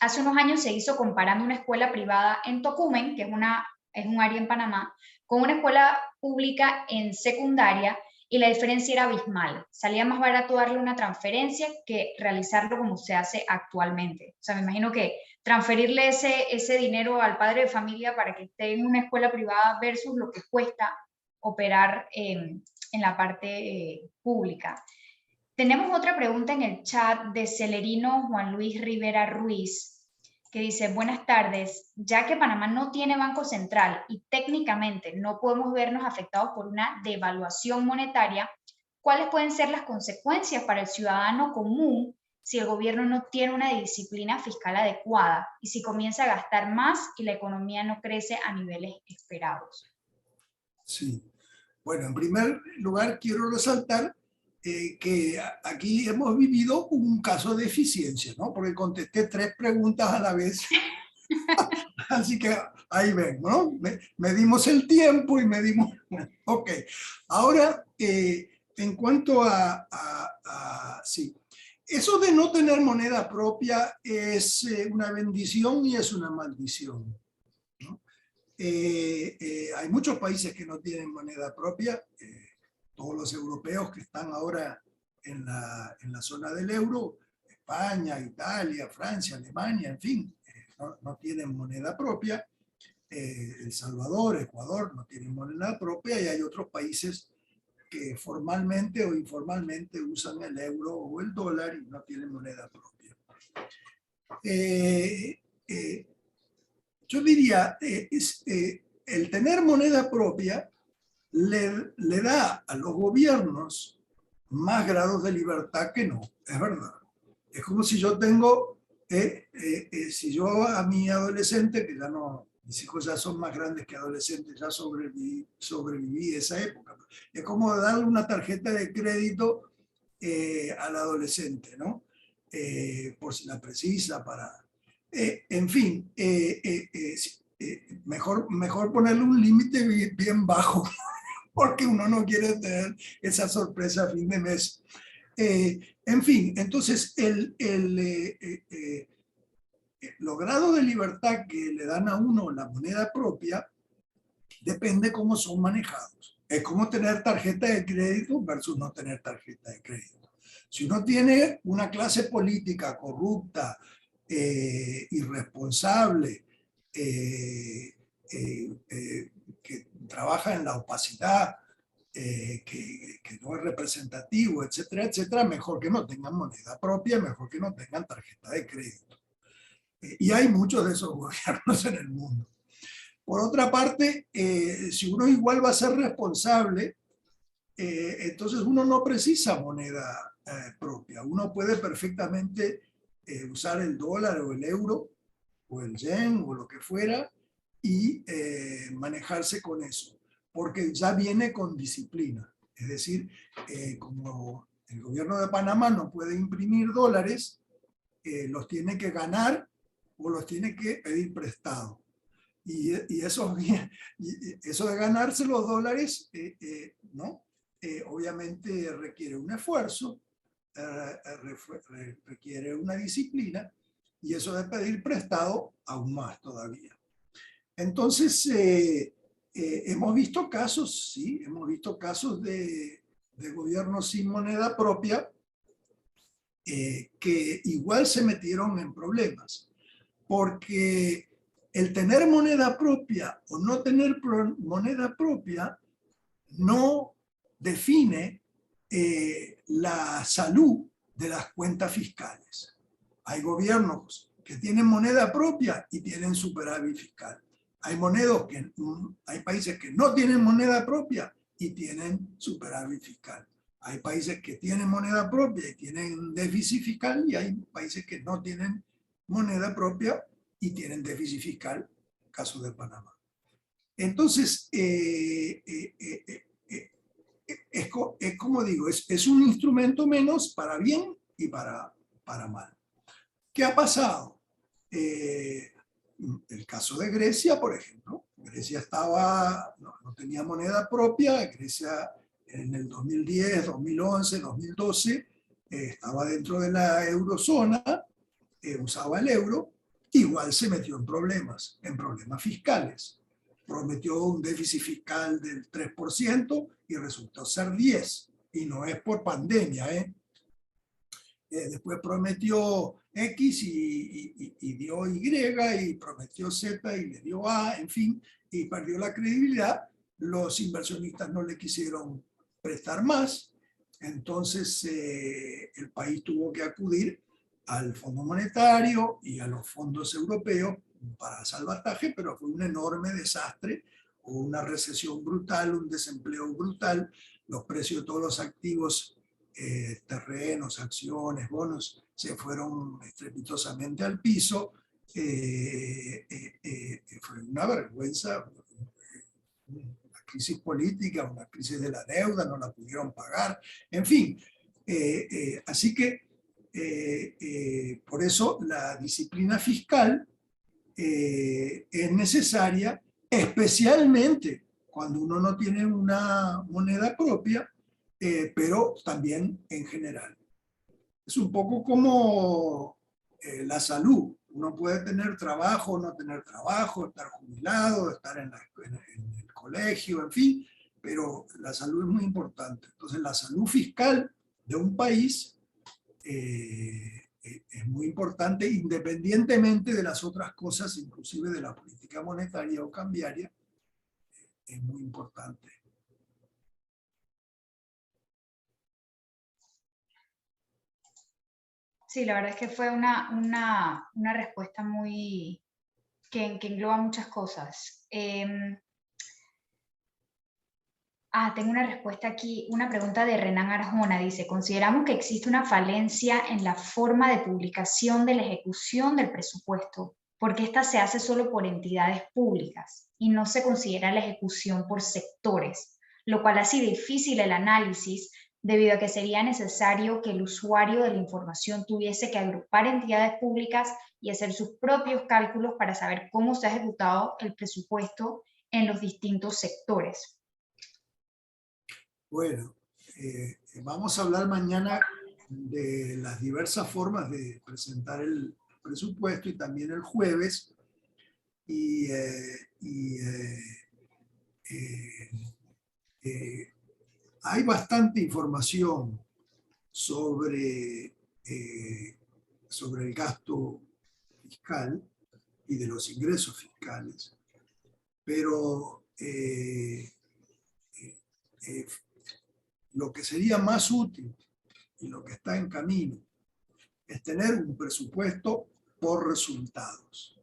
Hace unos años se hizo comparando una escuela privada en Tocumen, que es un área en Panamá, con una escuela pública en secundaria, y la diferencia era abismal. Salía más barato darle una transferencia que realizarlo como se hace actualmente. O sea, me imagino que transferirle ese dinero al padre de familia para que esté en una escuela privada versus lo que cuesta operar en la parte pública. Tenemos otra pregunta en el chat de Celerino Juan Luis Rivera Ruiz, que dice, buenas tardes, ya que Panamá no tiene banco central y técnicamente no podemos vernos afectados por una devaluación monetaria, ¿cuáles pueden ser las consecuencias para el ciudadano común si el gobierno no tiene una disciplina fiscal adecuada y si comienza a gastar más y la economía no crece a niveles esperados? Sí. Bueno, en primer lugar quiero resaltar que aquí hemos vivido un caso de eficiencia, ¿no? Porque contesté 3 preguntas a la vez. Así que ahí ven, ¿no? Medimos el tiempo y medimos... Ok, ahora en cuanto sí, eso de no tener moneda propia es una bendición y es una maldición, ¿no? Hay muchos países que no tienen moneda propia, todos los europeos que están ahora en la zona del euro, España, Italia, Francia, Alemania, en fin, no tienen moneda propia. El Salvador, Ecuador no tienen moneda propia y hay otros países que formalmente o informalmente usan el euro o el dólar y no tienen moneda propia. Yo diría, el tener moneda propia le da a los gobiernos más grados de libertad que no, es verdad. Es como si yo tengo, si yo a mi adolescente, que ya no, mis hijos ya son más grandes que adolescentes, ya sobreviví esa época. Es como darle una tarjeta de crédito al adolescente, ¿no? Por si la precisa, para... en fin, mejor ponerle un límite bien bajo, porque uno no quiere tener esa sorpresa a fin de mes. En fin, entonces los grados de libertad que le dan a uno la moneda propia depende cómo son manejados. Es como tener tarjeta de crédito versus no tener tarjeta de crédito. Si uno tiene una clase política corrupta, irresponsable, que trabaja en la opacidad, que no es representativo, etcétera, etcétera, mejor que no tengan moneda propia, mejor que no tengan tarjeta de crédito. Y hay muchos de esos gobiernos en el mundo. Por otra parte, si uno igual va a ser responsable, entonces uno no precisa moneda propia. Uno puede perfectamente usar el dólar o el euro o el yen o lo que fuera y manejarse con eso, porque ya viene con disciplina. Es decir, como el gobierno de Panamá no puede imprimir dólares, los tiene que ganar o los tiene que pedir prestado. Y eso de ganarse los dólares, ¿no? Obviamente requiere un esfuerzo, requiere una disciplina, y eso de pedir prestado aún más todavía. Entonces, hemos visto casos, sí, hemos visto casos de gobiernos sin moneda propia que igual se metieron en problemas, porque el tener moneda propia o no tener moneda propia no define la salud de las cuentas fiscales. Hay gobiernos que tienen moneda propia y tienen superávit fiscal. Hay países que no tienen moneda propia y tienen superávit fiscal. Hay países que tienen moneda propia y tienen déficit fiscal, y hay países que no tienen moneda propia y tienen déficit fiscal, caso de Panamá. Entonces, es como digo, es un instrumento menos para bien y para mal. ¿Qué ha pasado? el caso de Grecia, por ejemplo. Grecia no tenía moneda propia. Grecia en el 2010, 2011, 2012 estaba dentro de la eurozona, usaba el euro, igual se metió en problemas fiscales. Prometió un déficit fiscal del 3% y resultó ser 10%. Y no es por pandemia, después prometió X y dio Y, y prometió Z y le dio A, en fin, y perdió la credibilidad. Los inversionistas no le quisieron prestar más, entonces el país tuvo que acudir al Fondo Monetario y a los fondos europeos para salvataje, pero fue un enorme desastre, una recesión brutal, un desempleo brutal, los precios de todos los activos, terrenos, acciones, bonos, se fueron estrepitosamente al piso. Fue una vergüenza, una crisis política, una crisis de la deuda, no la pudieron pagar, en fin. Así que por eso la disciplina fiscal es necesaria, especialmente cuando uno no tiene una moneda propia, pero también en general. Es un poco como la salud. Uno puede tener trabajo, no tener trabajo, estar jubilado, estar en el colegio, en fin, pero la salud es muy importante. Entonces, la salud fiscal de un país es muy importante, independientemente de las otras cosas, inclusive de la política monetaria o cambiaria, es muy importante. Sí, la verdad es que fue una respuesta muy que engloba muchas cosas. Tengo una respuesta aquí, una pregunta de Renan Arjona. Dice, consideramos que existe una falencia en la forma de publicación de la ejecución del presupuesto, porque esta se hace solo por entidades públicas y no se considera la ejecución por sectores, lo cual hace difícil el análisis debido a que sería necesario que el usuario de la información tuviese que agrupar entidades públicas y hacer sus propios cálculos para saber cómo se ha ejecutado el presupuesto en los distintos sectores. Bueno, vamos a hablar mañana de las diversas formas de presentar el presupuesto y también el jueves. Y, hay bastante información sobre, sobre el gasto fiscal y de los ingresos fiscales, pero lo que sería más útil y lo que está en camino es tener un presupuesto por resultados.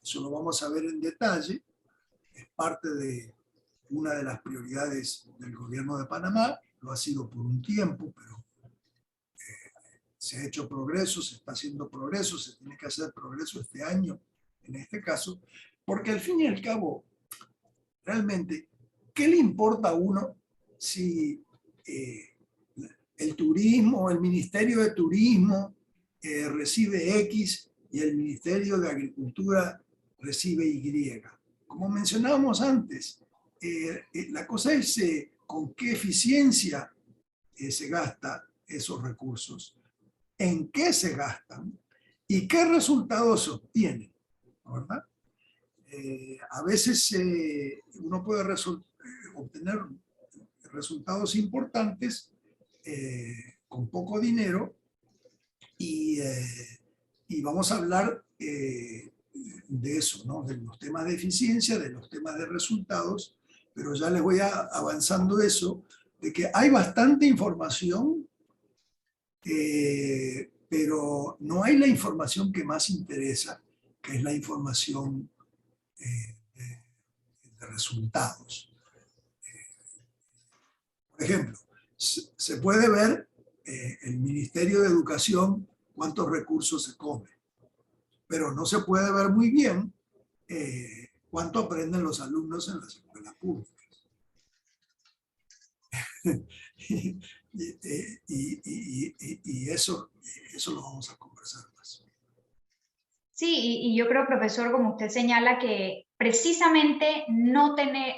Eso lo vamos a ver en detalle, es parte de una de las prioridades del gobierno de Panamá, lo ha sido por un tiempo, pero se ha hecho progreso, se está haciendo progreso, se tiene que hacer progreso este año, en este caso, porque al fin y al cabo, realmente, ¿qué le importa a uno si el turismo, el Ministerio de Turismo recibe X y el Ministerio de Agricultura recibe Y? Como mencionábamos antes, la cosa es con qué eficiencia se gasta esos recursos, en qué se gastan y qué resultados se obtienen, ¿verdad? A veces uno puede obtener resultados importantes con poco dinero y vamos a hablar de eso, ¿no? De los temas de eficiencia, de los temas de resultados, pero ya les voy avanzando eso, de que hay bastante información, pero no hay la información que más interesa, que es la información de resultados. Por ejemplo, se puede ver el Ministerio de Educación cuántos recursos se come, pero no se puede ver muy bien cuánto aprenden los alumnos en las escuelas públicas. y eso lo vamos a conversar más. Sí, y yo creo, profesor, como usted señala, que precisamente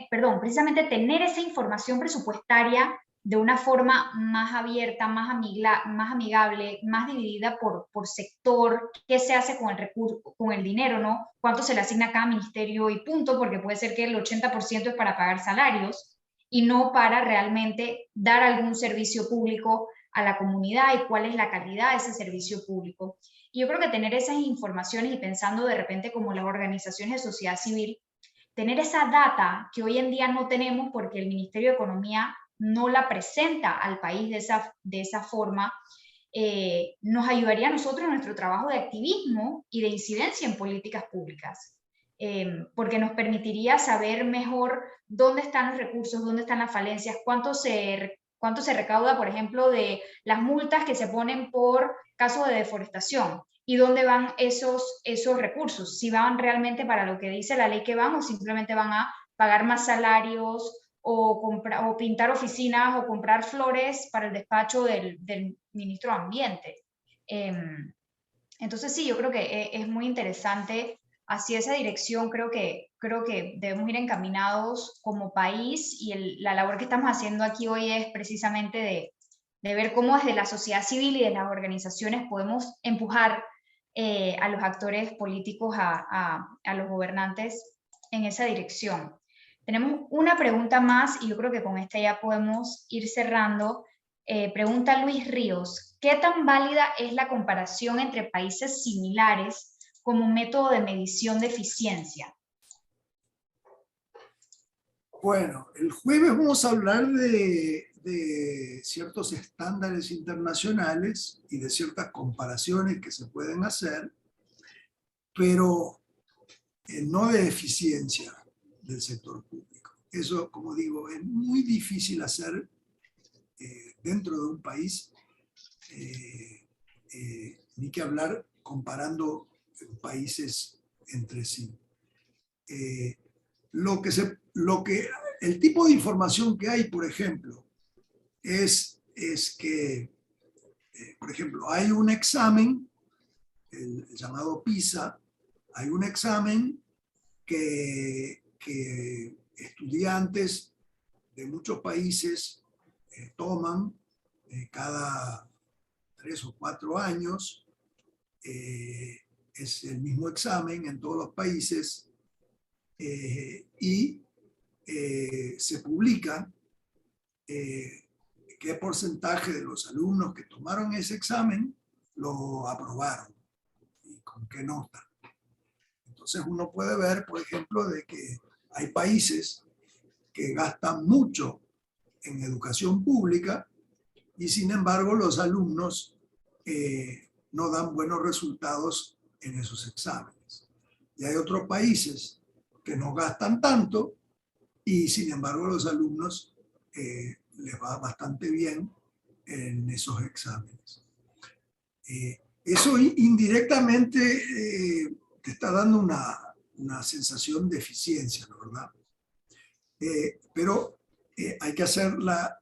precisamente tener esa información presupuestaria de una forma más abierta, más amigable, más dividida por sector, qué se hace con el recurso, con el dinero, ¿no? Cuánto se le asigna a cada ministerio y punto, porque puede ser que el 80% es para pagar salarios y no para realmente dar algún servicio público a la comunidad y cuál es la calidad de ese servicio público. Y yo creo que tener esas informaciones y pensando de repente como las organizaciones de sociedad civil, tener esa data que hoy en día no tenemos porque el Ministerio de Economía no la presenta al país de esa forma, nos ayudaría a nosotros en nuestro trabajo de activismo y de incidencia en políticas públicas, porque nos permitiría saber mejor dónde están los recursos, dónde están las falencias, cuánto se recauda, por ejemplo, de las multas que se ponen por casos de deforestación y dónde van esos recursos, si van realmente para lo que dice la ley que van o simplemente van a pagar más salarios o pintar oficinas o comprar flores para el despacho del ministro de Ambiente. Entonces sí, yo creo que es muy interesante hacia esa dirección. Creo que debemos ir encaminados como país y la labor que estamos haciendo aquí hoy es precisamente de ver cómo desde la sociedad civil y de las organizaciones podemos empujar a los actores políticos, a los gobernantes en esa dirección. Tenemos una pregunta más y yo creo que con esta ya podemos ir cerrando. Pregunta Luis Ríos, ¿qué tan válida es la comparación entre países similares como método de medición de eficiencia? Bueno, el jueves vamos a hablar de ciertos estándares internacionales y de ciertas comparaciones que se pueden hacer, pero no de eficiencia del sector público. Eso, como digo, es muy difícil hacer dentro de un país, ni que hablar comparando países entre sí. El tipo de información que hay, por ejemplo, es que, por ejemplo, hay un examen, el llamado PISA, hay un examen que estudiantes de muchos países toman cada 3 o 4 años. Es el mismo examen en todos los países y se publica qué porcentaje de los alumnos que tomaron ese examen lo aprobaron y con qué nota. Entonces uno puede ver, por ejemplo, de que hay países que gastan mucho en educación pública y sin embargo los alumnos no dan buenos resultados en esos exámenes. Y hay otros países que no gastan tanto y sin embargo los alumnos les va bastante bien en esos exámenes. Eso indirectamente te está dando una sensación de eficiencia, ¿no? ¿Verdad? Pero hay que hacer la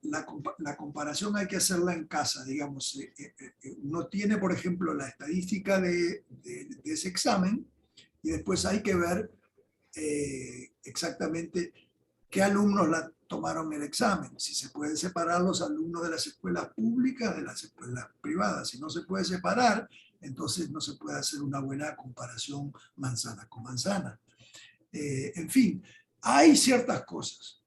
comparación, hay que hacerla en casa, digamos. Uno tiene, por ejemplo, la estadística de ese examen y después hay que ver exactamente qué alumnos tomaron el examen, si se pueden separar los alumnos de las escuelas públicas de las escuelas privadas. Si no se puede separar, entonces no se puede hacer una buena comparación manzana con manzana. En fin, hay ciertas cosas.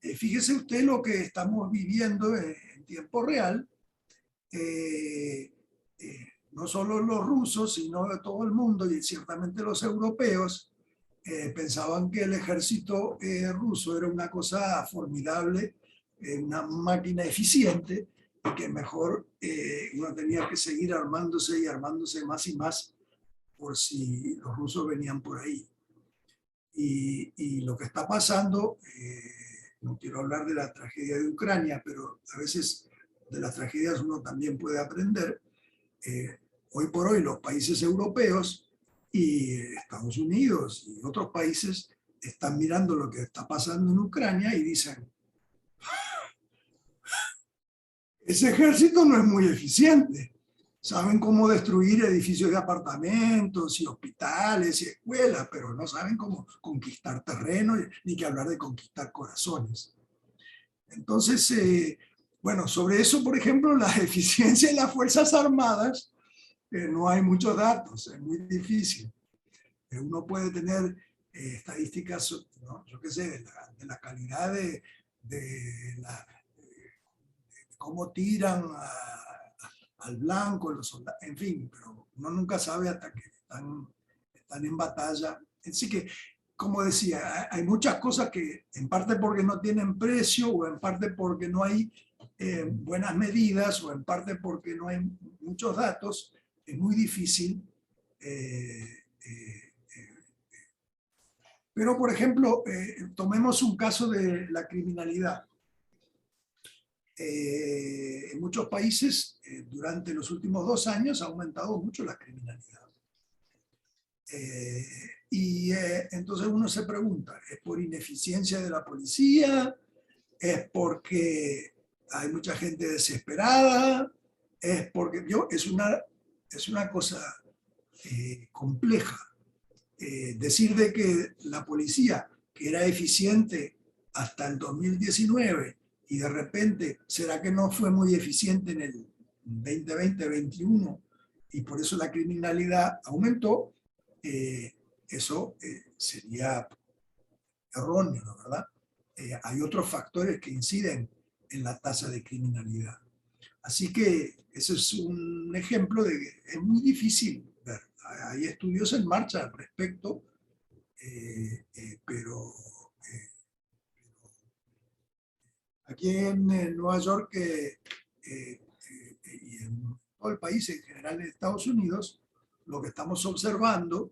Fíjese usted lo que estamos viviendo en tiempo real. No solo los rusos, sino de todo el mundo y ciertamente los europeos pensaban que el ejército ruso era una cosa formidable, una máquina eficiente, y que mejor uno tenía que seguir armándose y armándose más y más por si los rusos venían por ahí. Y lo que está pasando, no quiero hablar de la tragedia de Ucrania, pero a veces de las tragedias uno también puede aprender. Hoy por hoy los países europeos y Estados Unidos y otros países están mirando lo que está pasando en Ucrania y dicen, ese ejército no es muy eficiente. Saben cómo destruir edificios de apartamentos y hospitales y escuelas, pero no saben cómo conquistar terreno, ni que hablar de conquistar corazones. Entonces, bueno, sobre eso, por ejemplo, la eficiencia de las Fuerzas Armadas, no hay muchos datos, es muy difícil. Uno puede tener estadísticas, ¿no? Yo qué sé, de la calidad de cómo tiran al blanco, los soldados, en fin, pero uno nunca sabe hasta que están en batalla. Así que, como decía, hay muchas cosas que en parte porque no tienen precio o en parte porque no hay buenas medidas o en parte porque no hay muchos datos, es muy difícil. Pero, por ejemplo, tomemos un caso de la criminalidad. En muchos países, durante los últimos 2 años, ha aumentado mucho la criminalidad. Entonces uno se pregunta, ¿es por ineficiencia de la policía? ¿Es porque hay mucha gente desesperada? ¿Es porque es una cosa compleja? Decir de que la policía, que era eficiente hasta el 2019, y de repente, ¿será que no fue muy eficiente en el 2020-21 y por eso la criminalidad aumentó? Eso sería erróneo, ¿no? ¿Verdad? Hay otros factores que inciden en la tasa de criminalidad. Así que ese es un ejemplo de que es muy difícil ver. Hay estudios en marcha al respecto, pero aquí en Nueva York y en todo el país, en general en Estados Unidos, lo que estamos observando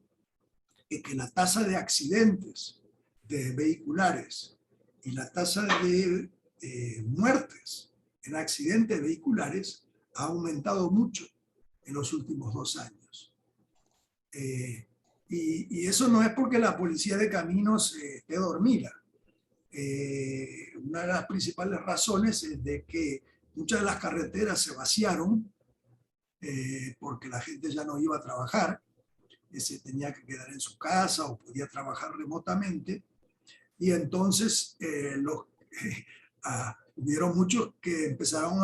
es que la tasa de accidentes de vehiculares y la tasa de muertes en accidentes vehiculares ha aumentado mucho en los últimos 2 años. Y eso no es porque la policía de caminos esté dormida. Una de las principales razones es de que muchas de las carreteras se vaciaron porque la gente ya no iba a trabajar, se tenía que quedar en su casa o podía trabajar remotamente, y entonces hubieron muchos que empezaron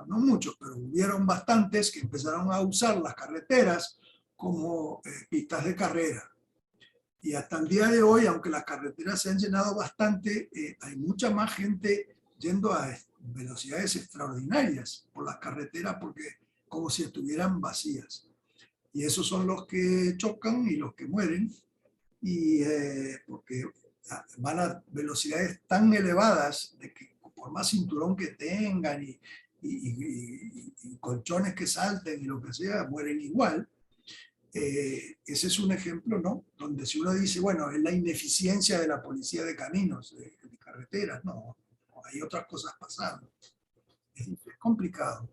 no muchos, pero hubieron bastantes que empezaron a usar las carreteras como pistas de carrera. Y hasta el día de hoy, aunque las carreteras se han llenado bastante, hay mucha más gente yendo a velocidades extraordinarias por las carreteras porque como si estuvieran vacías. Y esos son los que chocan y los que mueren, y porque van a velocidades tan elevadas de que por más cinturón que tengan y colchones que salten y lo que sea, mueren igual. Ese es un ejemplo, ¿no? Donde si uno dice, bueno, es la ineficiencia de la policía de caminos, de carreteras, no, hay otras cosas pasando. Es complicado.